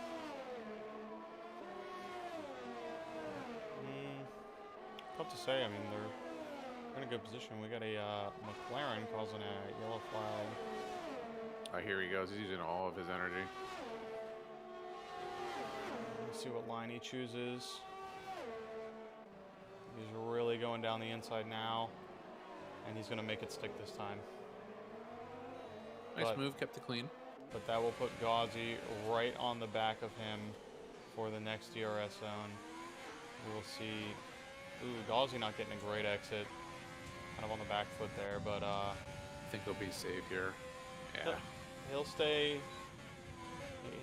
Tough to say. I mean, they're in a good position. We got a McLaren causing a yellow flag. here he goes. He's using all of his energy. Let's see what line he chooses. He's really going down the inside now, and he's going to make it stick this time. Nice move, kept it clean. But that will put Ghazi right on the back of him for the next DRS zone. We will see. Ooh, Ghazi not getting a great exit. Kind of on the back foot there, but I think he'll be safe here. Yeah. He'll stay.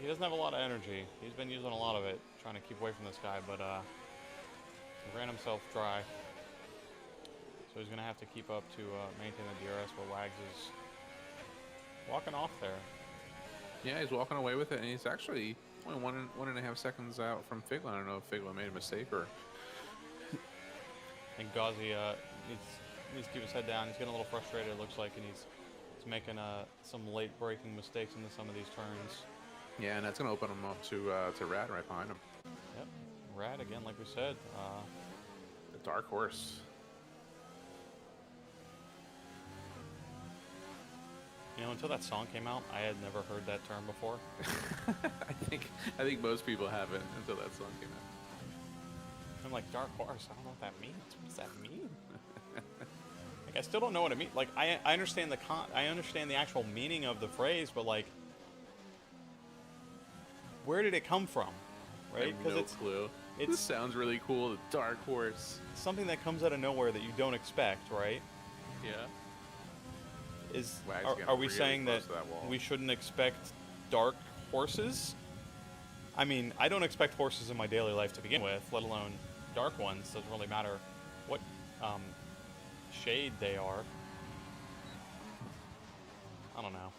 He doesn't have a lot of energy. He's been using a lot of it, trying to keep away from this guy, but he ran himself dry. So he's going to have to keep up to maintain the DRS, but Wags is walking off there. Yeah, he's walking away with it, and he's actually only 1.5 seconds out from Figlin. I don't know if Figlin made a mistake or... I think Ghazi needs to keep his head down. He's getting a little frustrated, it looks like, and he's making some late braking mistakes into some of these turns. Yeah, and that's going to open him up to Rad right behind him. Yep, Rad again, like we said. The dark horse. You know, until that song came out, I had never heard that term before. I think most people haven't until that song came out. I'm like, dark horse, I don't know what that means. What does that mean? Like, I still don't know what it means. Like, I understand I understand the actual meaning of the phrase, but like, where did it come from? Right? Because no clue. This sounds really cool. The dark horse. Something that comes out of nowhere that you don't expect, right? Yeah. Are we saying that we shouldn't expect dark horses? I mean, I don't expect horses in my daily life to begin with, let alone dark ones. Doesn't really matter what shade they are. I don't know.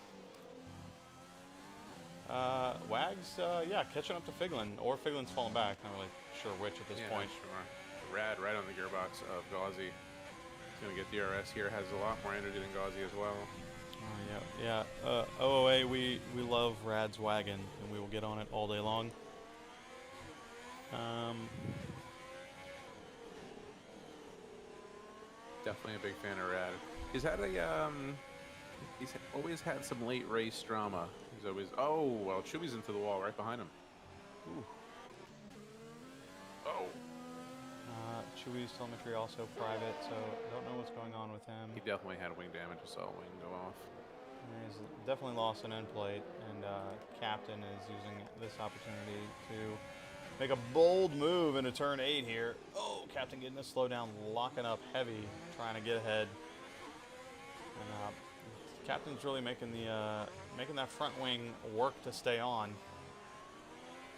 Wags, yeah, catching up to Figlin, or Figlin's falling back. Not really sure which at this point. Sure. Rad right on the gearbox of Ghazi. He's gonna get DRS here. Has a lot more energy than Ghazi as well. Oh, yeah. OOA, we love Rad's wagon, and we will get on it all day long. Definitely a big fan of Rad. He's had he's always had some late race drama. He's always, oh, well, Chewy's into the wall right behind him. Ooh. Oh. Chewy's telemetry also private, so don't know what's going on with him. He definitely had wing damage. I saw a wing go off. He's definitely lost an end plate, and Captain is using this opportunity to make a bold move into turn 8 here. Oh, Captain getting a slowdown, locking up heavy, trying to get ahead. And Captain's really making that front wing work to stay on.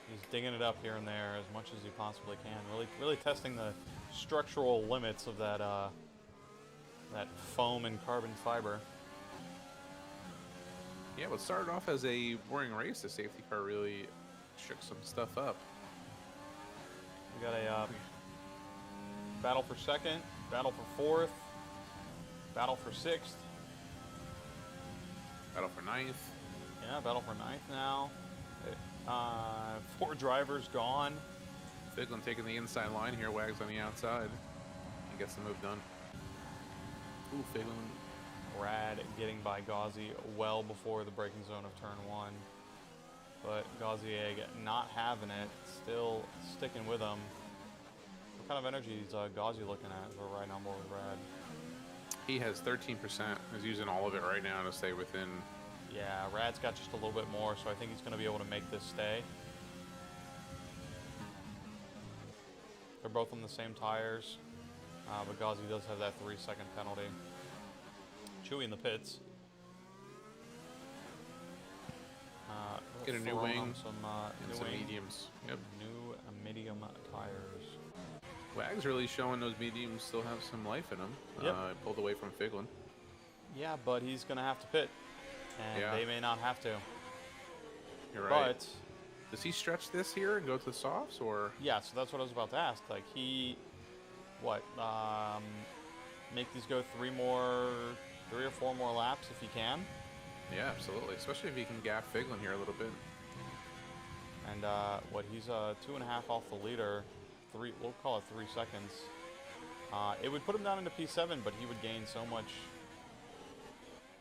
He's digging it up here and there as much as he possibly can. Really testing the structural limits of that that foam and carbon fiber. Yeah, what started off as a boring race, the safety car really shook some stuff up. We got a battle for second, battle for fourth, battle for sixth, battle for ninth. Yeah, battle for ninth now. 4 drivers gone. Figlin taking the inside line here, Wags on the outside, and gets the move done. Ooh, Figlin. Rad getting by Gauzy well before the braking zone of turn 1. But Gauzy not having it, still sticking with him. What kind of energy is Gauzy looking at as we're riding on board with Rad? He has 13%. He's using all of it right now to stay within. Yeah, Rad's got just a little bit more, so I think he's going to be able to make this stay. They're both on the same tires, but Gauzy does have that 3-second penalty. Chewy in the pits. Get a new wing some and new some wing. mediums. Yep. New medium tires. Wag's really showing those mediums still have some life in them. Yep. Pulled away from Figlin. Yeah, but he's going to have to pit. And Yeah. they may not have to. You're right. But does he stretch this here and go to the softs, or? yeah, so that's what I was about to ask. Like, he, make these go 3 or 4 more laps if he can. Yeah, absolutely. Especially if he can gap Figlin here a little bit. And he's 2.5 off the leader. We'll call it 3 seconds. It would put him down into P7, but he would gain so much.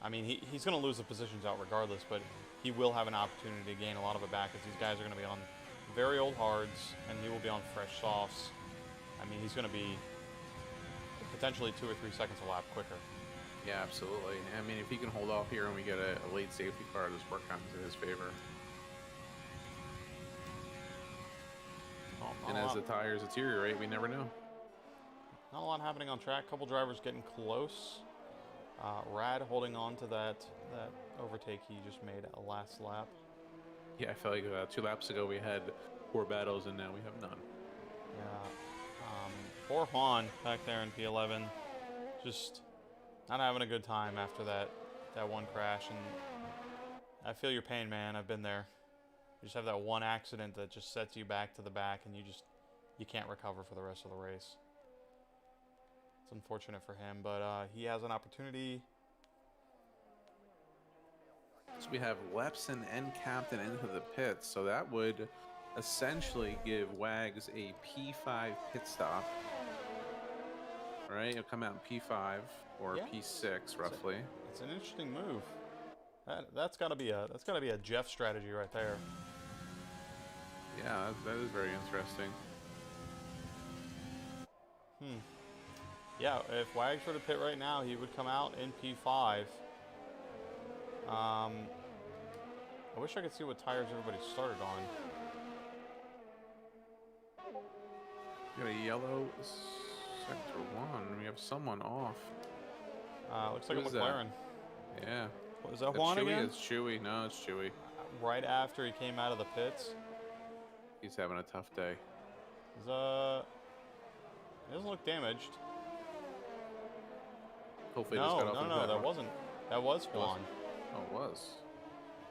I mean, he's going to lose the positions out regardless, but he will have an opportunity to gain a lot of it back, because these guys are going to be on very old hards, and he will be on fresh softs. I mean, he's going to be potentially 2 or 3 seconds a lap quicker. Yeah, absolutely. I mean, if he can hold off here and we get a late safety car, this work comes in his favor. And as the tires deteriorate, we never know. Not a lot happening on track. Couple drivers getting close. Rad holding on to that overtake he just made last lap. Yeah, I felt like 2 laps ago we had 4 battles, and now we have none. Yeah. Poor Juan back there in P11. Just not having a good time after that one crash. And I feel your pain, man. I've been there. You just have that one accident that just sets you back to the back, and you can't recover for the rest of the race. It's unfortunate for him, but he has an opportunity. So we have Lepson and Captain into the pits, so that would essentially give Wags a P5 pit stop. Right? He'll come out in P5 or Yeah. P6 roughly. It's an interesting move. That's gotta be a Jeff strategy right there. Yeah, that is very interesting. Yeah, if Wags were to pit right now, he would come out in P5. I wish I could see what tires everybody started on. We got a yellow sector 1. We have someone off. Looks like a Who is that? McLaren. Yeah. Was that Juan Chewy? again? It's Chewy. No, it's Chewy. Right after he came out of the pits. He's having a tough day. He doesn't look damaged. Hopefully, just got off No, that wasn't. That was Juan. Oh, it was.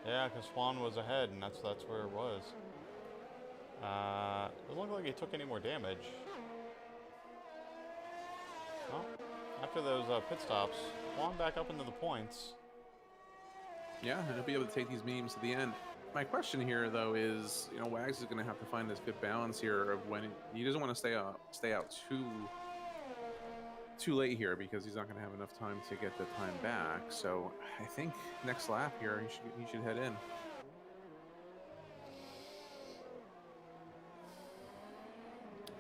Yeah, because Juan was ahead, and that's where it was. Doesn't look like he took any more damage. Well, after those pit stops, Juan back up into the points. Yeah, and he'll be able to take these mediums to the end. My question here, though, is Wags is going to have to find this good balance here of when he doesn't want to stay out too late here, because he's not going to have enough time to get the time back. So I think next lap here he should head in.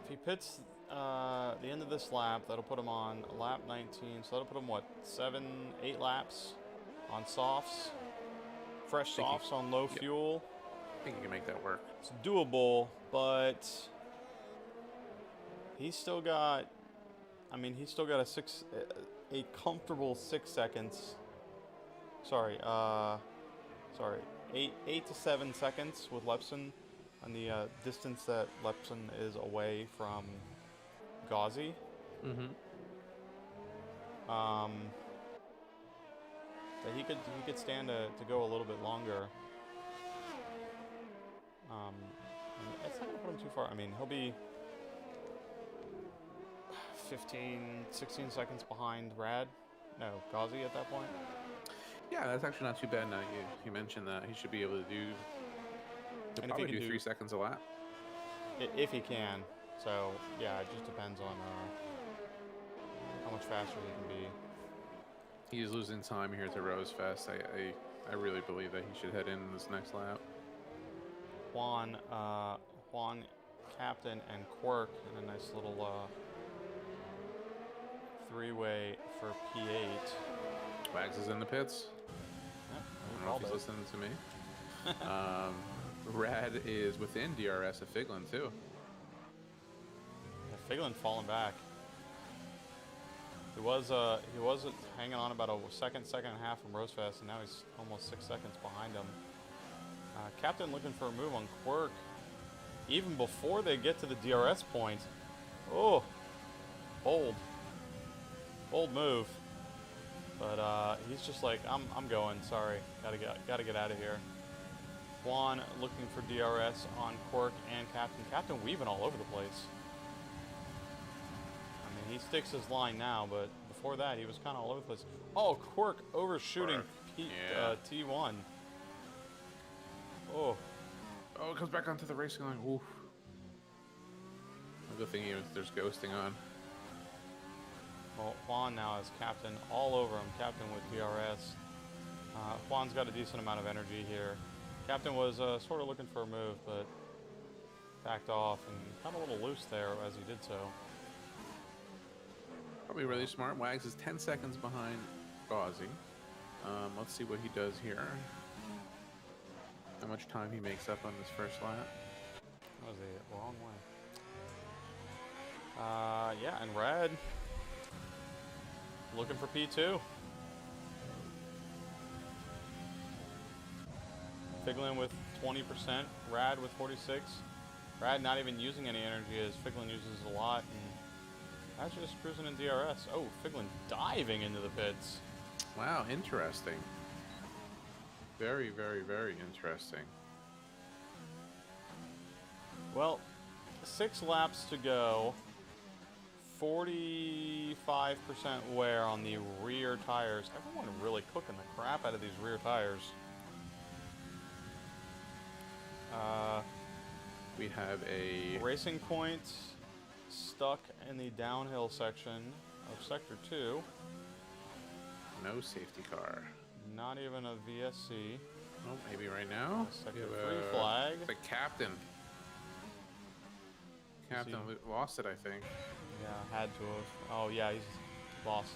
If he pits the end of this lap, that'll put him on lap 19. So that'll put him, what, 7, 8 laps on softs? Fresh softs on low fuel. I think he can make that work. It's doable, but he's still got a comfortable 6 seconds. Sorry, 8 to 7 seconds with Lepson on the distance that Lepson is away from Gauzy. Mm-hmm. That he could stand to go a little bit longer. It's not gonna put him too far. I mean, he'll be 15, 16 seconds behind Gauzy at that point. Yeah, that's actually not too bad. Now you mentioned that he should be able to do. He'll And if probably he can do 3 seconds a lap. If he can. So yeah, it just depends on how much faster he can be. He's losing time here to Rosefest. I really believe that he should head in this next lap. Juan, Captain, and Quirk in a nice little three-way for P8. Wags is in the pits. Yep, I don't know if he's listening to me. Rad is within DRS of Figlin too. Yeah, Figlin falling back. He was hanging on about a second and a half from Rosefest, and now he's almost 6 seconds behind him. Captain looking for a move on Quirk, even before they get to the DRS point. Oh, bold move. But he's just like, I'm going. Sorry, gotta get out of here. Juan looking for DRS on Quirk and Captain. Captain weaving all over the place. I mean, he sticks his line now, but before that, he was kind of all over the place. Oh, Quirk overshooting T1. Oh, it comes back onto the racing line. Oof. Good thing there's ghosting on. Well, Juan now is Captain all over him. Captain with DRS. Juan's got a decent amount of energy here. Captain was sort of looking for a move, but backed off and got a little loose there as he did so. Probably really smart. Wags is 10 seconds behind Gauzy. Let's see what he does here. How much time he makes up on this first lap. That was the wrong way. Yeah, and Red looking for P2. Figlin with 20%, Rad with 46. Rad not even using any energy as Figlin uses a lot, and that's just cruising in DRS. Oh, Figlin diving into the pits. Wow, interesting. Very, very, very interesting. Well, 6 laps to go. 45% wear on the rear tires. Everyone really cooking the crap out of these rear tires. We have a Racing Point stuck in the downhill section of Sector 2. no safety car. Not even a VSC. Oh, maybe right now. Sector 3 flag. The captain. Captain lost it, I think. Yeah, had to have. Oh yeah, he's lost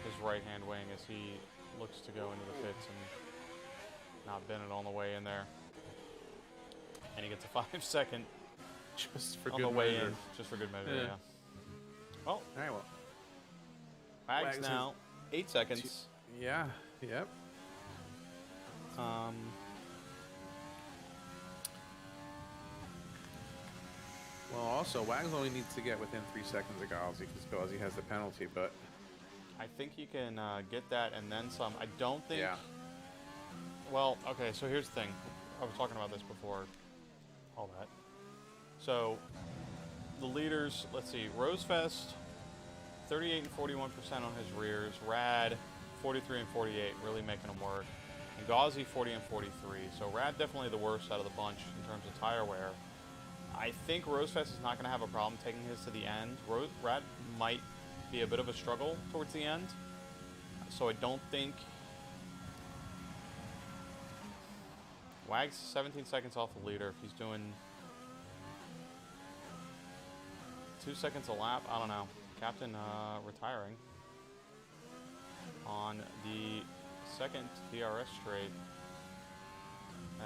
his right-hand wing as he looks to go into the pits and not been it on the way in there. And he gets a 5-second Just for on good the way measure. in, just for good measure. Yeah. Yeah. Well, All right, well. Wags Wags now 8 seconds. Yeah, yep. Well, also, Wags only needs to get within 3 seconds of Gauzy because Gauzy has the penalty, but... I think he can get that and then some. I don't think... Yeah. Well, okay, so here's the thing. I was talking about this before. All that. So, the leaders, let's see, Rosefest, 38 and 41% on his rears. Rad, 43 and 48, really making them work. And Gauzy, 40 and 43. So Rad definitely the worst out of the bunch in terms of tire wear. I think Rosefest is not going to have a problem taking his to the end. Rad might be a bit of a struggle towards the end. So I don't think... Wags 17 seconds off the leader if he's doing 2 seconds a lap. I don't know. Captain retiring on the second DRS straight.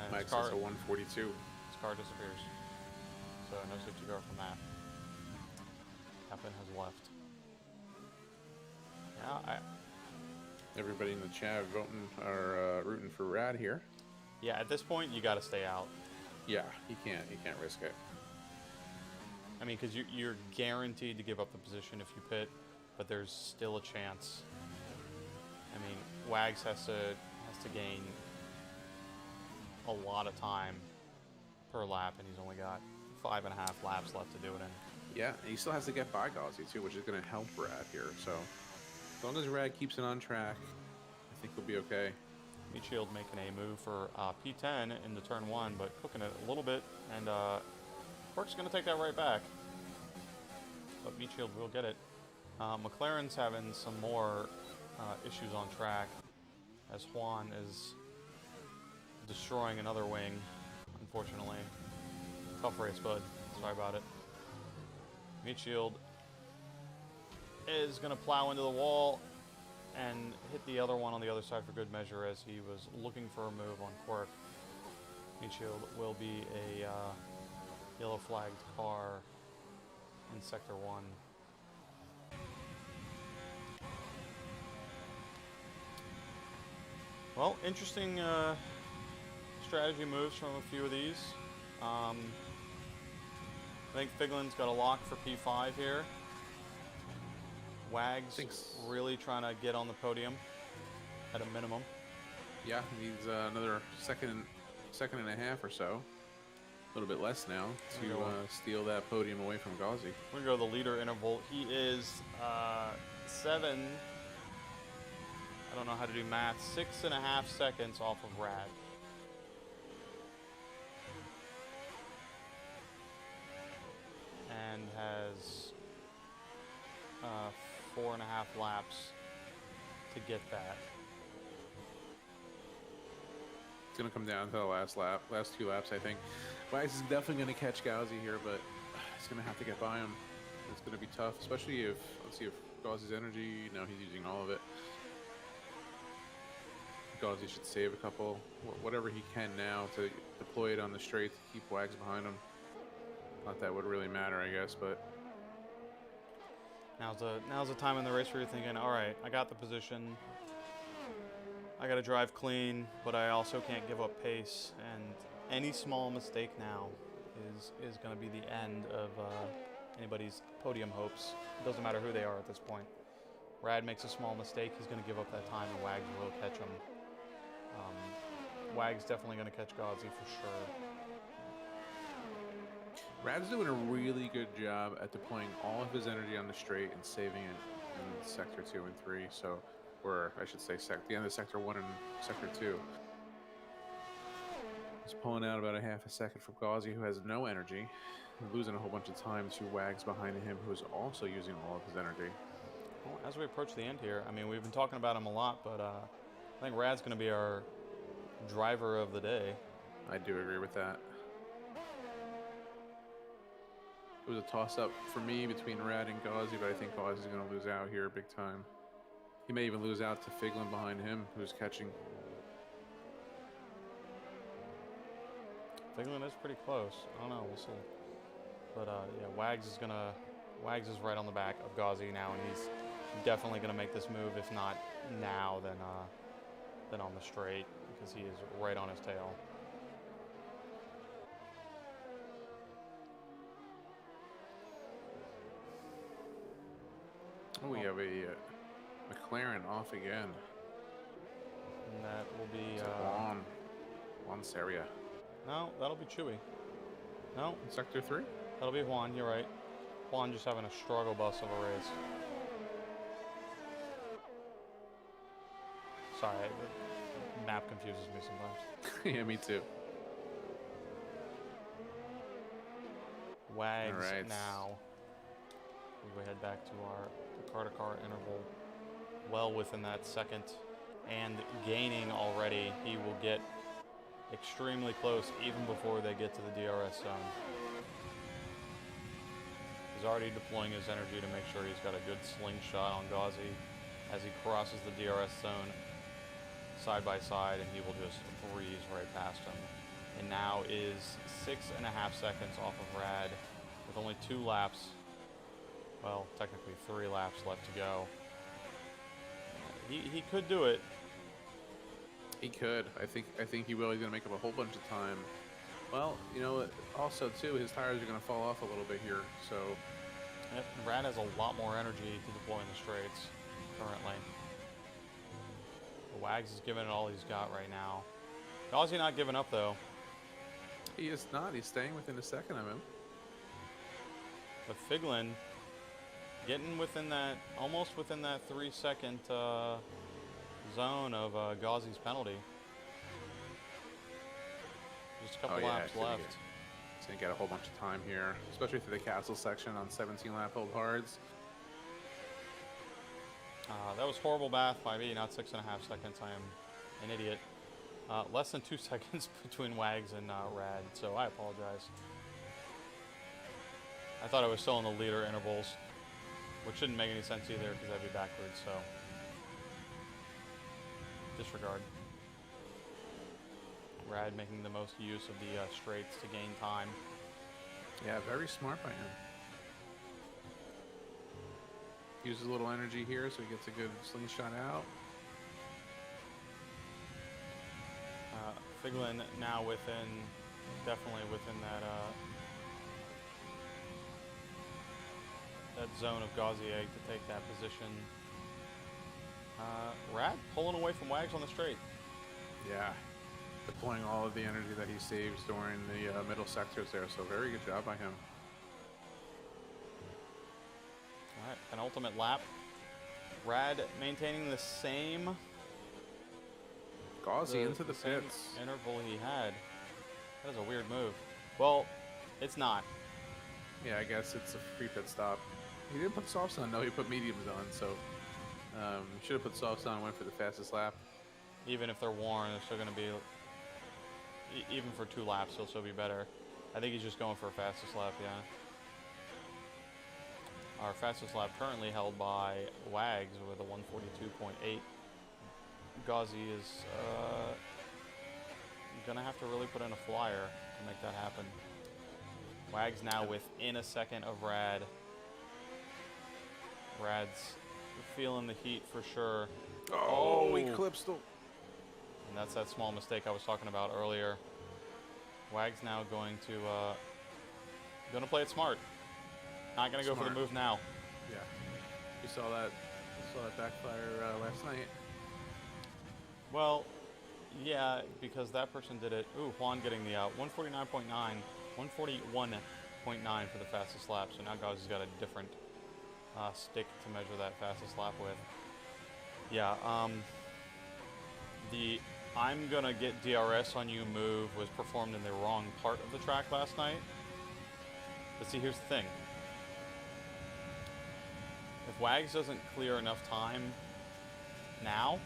And Mike's his car, also 142. his car disappears. So no safety car from that. Captain has left. Yeah, Everybody in the chat rooting for Rad here. yeah. At this point, you got to stay out. Yeah, he can't risk it. I mean, because you're guaranteed to give up the position if you pit, but there's still a chance. I mean, Wags has to gain a lot of time per lap, and he's only got 5.5 laps left to do it in. Yeah, and he still has to get by Gauzy too, which is going to help Rad here. So as long as Rad keeps it on track, I think we'll be okay. Meatshield making a move for P10 into turn 1, but cooking it a little bit, and Quirk's going to take that right back. But Meatshield will get it. McLaren's having some more issues on track as Juan is destroying another wing, unfortunately. Tough race, bud. Sorry about it. Meat Shield is going to plow into the wall and hit the other one on the other side for good measure as he was looking for a move on Quirk. Meat Shield will be a yellow flagged car in Sector 1. Well, interesting strategy moves from a few of these. I think Figlin's got a lock for P5 here. Wags really trying to get on the podium at a minimum. Yeah, needs another second and a half or so. A little bit less now to steal that podium away from Ghazi. We're going to go the leader interval. He is 7. I don't know how to do math. 6.5 seconds off of Rad. And has 4.5 laps to get that. It's going to come down to the last 2 laps, I think. Wags is definitely going to catch Ghazi here, but he's going to have to get by him. It's going to be tough, especially if, let's see if Ghazi's energy, no, he's using all of it. Ghazi should save a couple, whatever he can now to deploy it on the straight to keep Wags behind him. Not that would really matter, I guess, but now's the time in the race where you're thinking, all right, I got the position. I got to drive clean, but I also can't give up pace. And any small mistake now is going to be the end of anybody's podium hopes. It doesn't matter who they are at this point. Rad makes a small mistake, he's going to give up that time, and Wags will catch him. Wags definitely going to catch Ghazi for sure. Rad's doing a really good job at deploying all of his energy on the straight and saving it in Sector 2 and 3. So, or I should say the end of Sector 1 and Sector 2. He's pulling out about a half a second from Ghazi, who has no energy, losing a whole bunch of time to Wags behind him, who's also using all of his energy. Well, as we approach the end here, I mean, we've been talking about him a lot, but I think Rad's going to be our driver of the day. I do agree with that. It was a toss-up for me between Rad and Ghazi, but I think Ghazi's going to lose out here big time. He may even lose out to Figlin behind him, who's catching. Figlin is pretty close. I don't know. We'll see. But yeah, Wags is right on the back of Ghazi now, and he's definitely going to make this move. If not now, then on the straight, because he is right on his tail. Oh, we have a McLaren off again. And that will be Juan Seria. No, that'll be Chewy. No, Sector 3? that'll be Juan. You're right. Juan just having a struggle bus of a race. Sorry, the map confuses me sometimes. Yeah, me too. Wags right. now. We head back to our car-to-car interval. Well within that second, and gaining already. He will get extremely close even before they get to the DRS zone. He's already deploying his energy to make sure he's got a good slingshot on Ghazi as he crosses the DRS zone side by side, and he will just breeze right past him. And now is 6.5 seconds off of Rad with only 2 laps. Well, technically 3 laps left to go. He could do it. He could. I think he will. He's going to make up a whole bunch of time. Well, you know, also, too, his tires are going to fall off a little bit here, so... Yep, Rad has a lot more energy to deploy in the straights currently. Wags is giving it all he's got right now. Ghazi not giving up, though. He is not. He's staying within a second of him. But Figlin getting within that, almost within that 3-second zone of Ghazi's penalty. Just a couple laps left. He's going to get a whole bunch of time here, especially through the castle section on 17 lap hold hards. That was horrible math by me, not 6.5 seconds. I am an idiot. Less than 2 seconds between Wags and Rad, so I apologize. I thought I was still in the leader intervals, which shouldn't make any sense either because I'd be backwards, so disregard. Rad making the most use of the straights to gain time. Yeah, very smart by him. Uses a little energy here so he gets a good slingshot out. Figlin now definitely within that zone of Gauzy Egg to take that position. Rad pulling away from Wags on the straight. Yeah, deploying all of the energy that he saves during the middle sectors there, so very good job by him. Alright, penultimate lap. Rad maintaining the same Gauzy into the same pits. interval he had. That is a weird move. Well, it's not. Yeah, I guess it's a free pit stop. He didn't put softs on, no, he put mediums on, so should have put softs on and went for the fastest lap. Even if they're worn, they're still going to be, even for 2 laps, he'll still be better. I think he's just going for a fastest lap, yeah. Our fastest lap currently held by Wags with a 142.8. Gauzy is going to have to really put in a flyer to make that happen. Wags now within a second of Rad. Rad's feeling the heat for sure. Oh, he clips the... And that's that small mistake I was talking about earlier. Wags now going to play it smart. Not going to go for the move now. Yeah. You saw that backfire last night. Well, yeah, because that person did it. Ooh, Juan getting the 149.9, 141.9 for the fastest lap. So now Gauzy's got a different stick to measure that fastest lap with. Yeah, the I'm gonna get DRS on you move was performed in the wrong part of the track last night. But see, here's the thing. If Wags doesn't clear enough time now,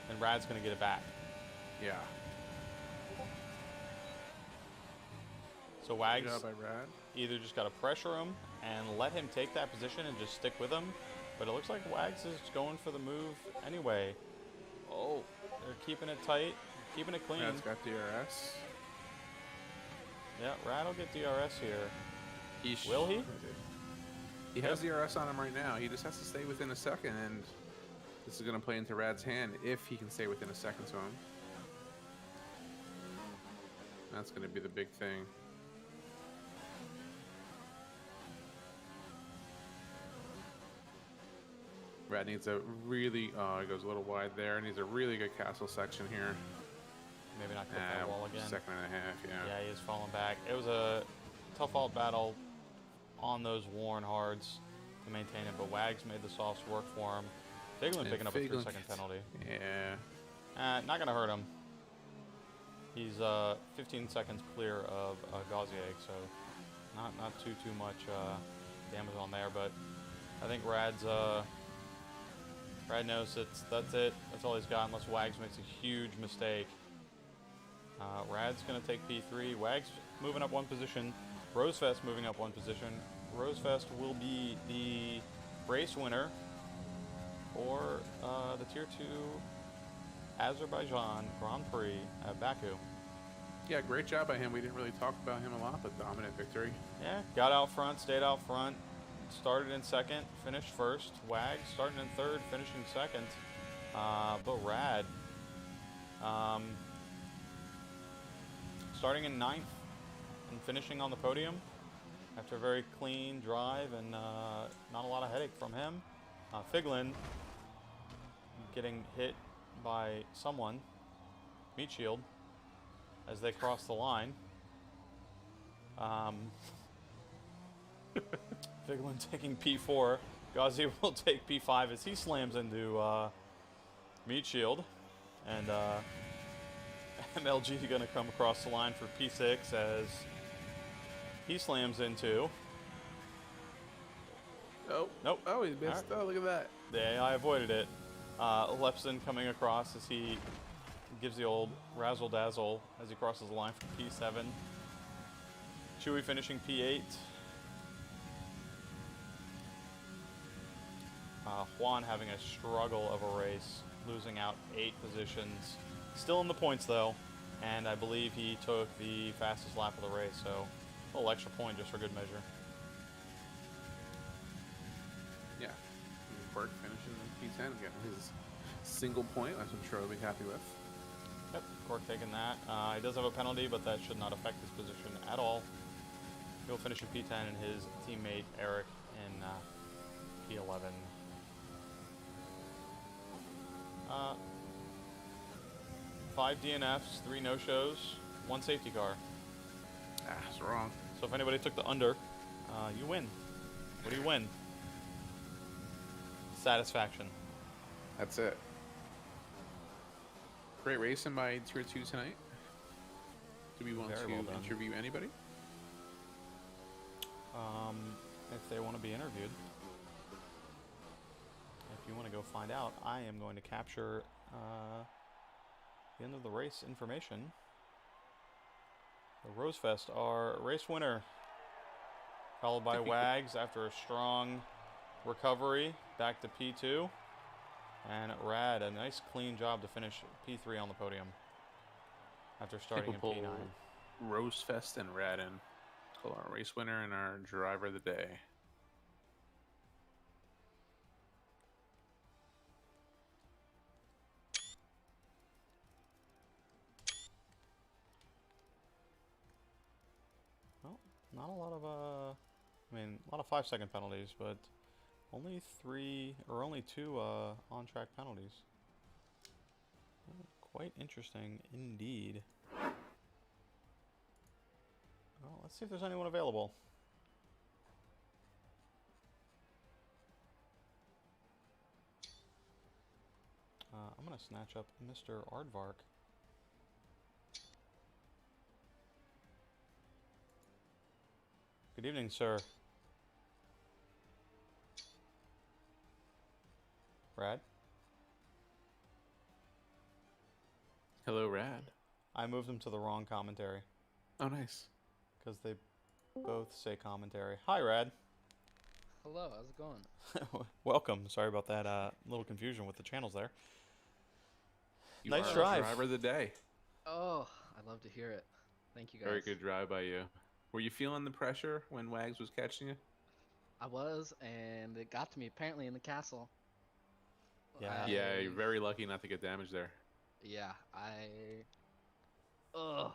then Rad's gonna get it back. Yeah. So Wags Good job by Rad. either just gotta pressure him and let him take that position and just stick with him. But it looks like Wags is going for the move anyway. Oh, they're keeping it tight, keeping it clean. Rad's got DRS. Yeah, Rad will get DRS here. Will he? He has DRS on him right now. He just has to stay within a second, and this is going to play into Rad's hand if he can stay within a second to him. That's going to be the big thing. Rad needs a really, he goes a little wide there. Needs a really good castle section here. Maybe not clip that wall again. Second and a half, yeah. Yeah, he is falling back. It was a tough alt battle on those worn hards to maintain it, but Wags made the softs work for him. Figlin picking up a 3-second penalty. Yeah. Not going to hurt him. He's 15 seconds clear of Gauzy Egg, so not too much damage on there, but I think Rad knows that's it. That's all he's got unless Wags makes a huge mistake. Rad's going to take P3. Wags moving up 1 position. Rosefest moving up 1 position. Rosefest will be the race winner for the Tier 2 Azerbaijan Grand Prix at Baku. Yeah, great job by him. We didn't really talk about him a lot, but dominant victory. Yeah, got out front, stayed out front. Started in second, finished first. Wags starting in third, finishing second. But Rad starting in 9th and finishing on the podium after a very clean drive and not a lot of headache from him. Figlin getting hit by someone, meat shield, as they cross the line. Figlin taking P4. Gauzy will take P5 as he slams into meat shield. And MLG going to come across the line for P6 as he slams into Oh, Nope. oh, he All missed. right. Oh, look at that. Yeah, I avoided it. Lepson coming across as he gives the old razzle dazzle as he crosses the line for P7. Chewy finishing P8. Juan having a struggle of a race, losing out 8 positions. Still in the points though, and I believe he took the fastest lap of the race, so a little extra point just for good measure. Yeah. Burke finishing in P10, getting his single point, which I'm sure he'll be happy with. Yep, Cork taking that. He does have a penalty, but that should not affect his position at all. He'll finish in P10 and his teammate Eric in P11. 5 DNFs, 3 no-shows, 1 safety car. Ah, it's wrong. So if anybody took the under, you win. What do you win? Satisfaction. That's it. Great racing by Tier 2 tonight. Do we want Very to well done. interview anybody? If they want to be interviewed. If you want to go find out, I am going to capture the end of the race information. The Rosefest, our race winner, followed by Wags after a strong recovery, back to P2. And Rad, a nice clean job to finish P3 on the podium after starting in P9. Rosefest and Radin. Call our race winner and our driver of the day. Well, not a lot of I mean, a lot of 5-second penalties, but only 2 on-track penalties. Quite interesting indeed. Well, let's see if there's anyone available. I'm going to snatch up Mr. Aardvark. Good evening, sir. Rad? Hello, Rad. I moved him to the wrong commentary. Oh, nice. Because they both say commentary. Hi, Rad. Hello, how's it going? Welcome. Sorry about that little confusion with the channels there. You Nice are drive. Driver of the day. Oh, I love to hear it. Thank you guys. Very good drive by you. Were you feeling the pressure when Wags was catching you? I was, and it got to me apparently in the castle. Yeah. Yeah, you're very lucky not to get damaged there. Yeah, ugh.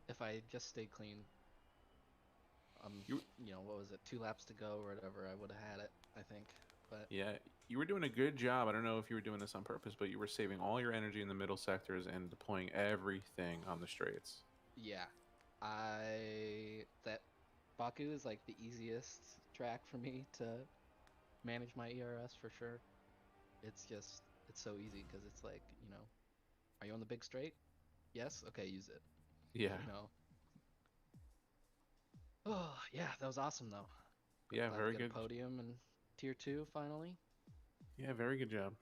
If I just stayed clean, you know, what was it, 2 laps to go or whatever, I would have had it, I think. But Yeah, you were doing a good job. I don't know if you were doing this on purpose, but you were saving all your energy in the middle sectors and deploying everything on the straights. yeah, that Baku is like the easiest track for me to manage my ERS for sure. It's so easy because it's like, you know, are you on the big straight? Yes? Okay, use it. Yeah. You know. Oh, yeah, that was awesome though. Yeah, Glad very to get good. a podium and tier 2 finally. Yeah, very good job.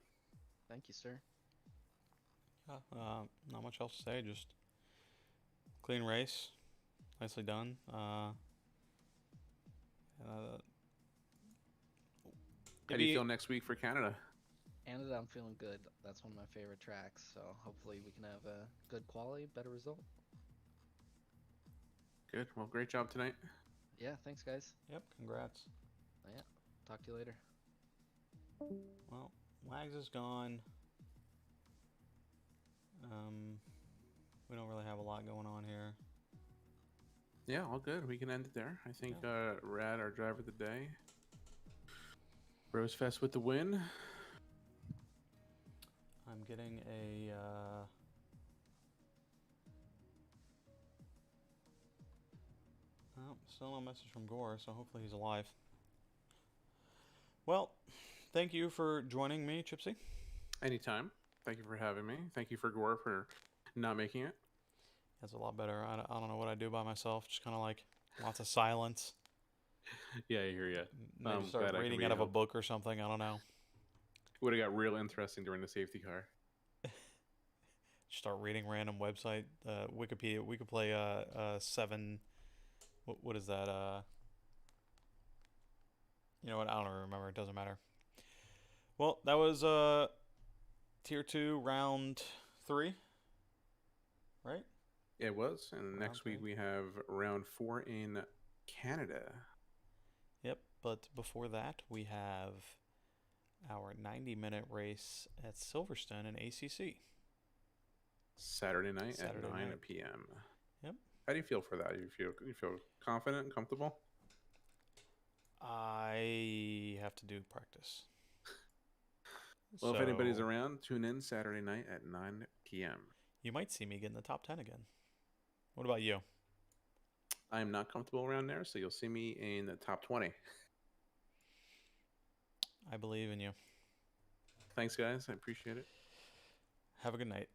Thank you, sir. Not much else to say. Just clean race. Nicely done. How do you feel next week for Canada? Canada, I'm feeling good. That's one of my favorite tracks, so hopefully we can have a good quality, better result. Good. Well, great job tonight. Yeah, thanks guys. Yep, congrats. Yeah, talk to you later. Well, Wags is gone. We don't really have a lot going on here. Yeah, all good. We can end it there. I think Rad, our driver of the day. Rosefest with the win. I'm getting a oh, still no message from Gore, so hopefully he's alive. Well, thank you for joining me, Chipsy. Anytime. Thank you for having me. Thank you for Gore for not making it. That's a lot better. I don't know what I do by myself. Just kind of like lots of silence. Yeah, I hear you. Maybe I'm start glad I can reading be out of of a help. book or something. I don't know. Would have got real interesting during the safety car. Start reading random website, Wikipedia. We could play seven. What is that? You know what? I don't remember. It doesn't matter. Well, that was tier two, round three, right? It was. And Round next week three. we have round 4 in Canada. Yep. But before that, we have our 90-minute race at Silverstone in ACC. Saturday night at Saturday 9 night. p.m. Yep. How do you feel for that? You feel confident and comfortable? I have to do practice. Well, if anybody's So around, tune in Saturday night at 9 p.m. you might see me get in the top 10 again. What about you? I am not comfortable around there, so you'll see me in the top 20. I believe in you. Thanks, guys. I appreciate it. Have a good night.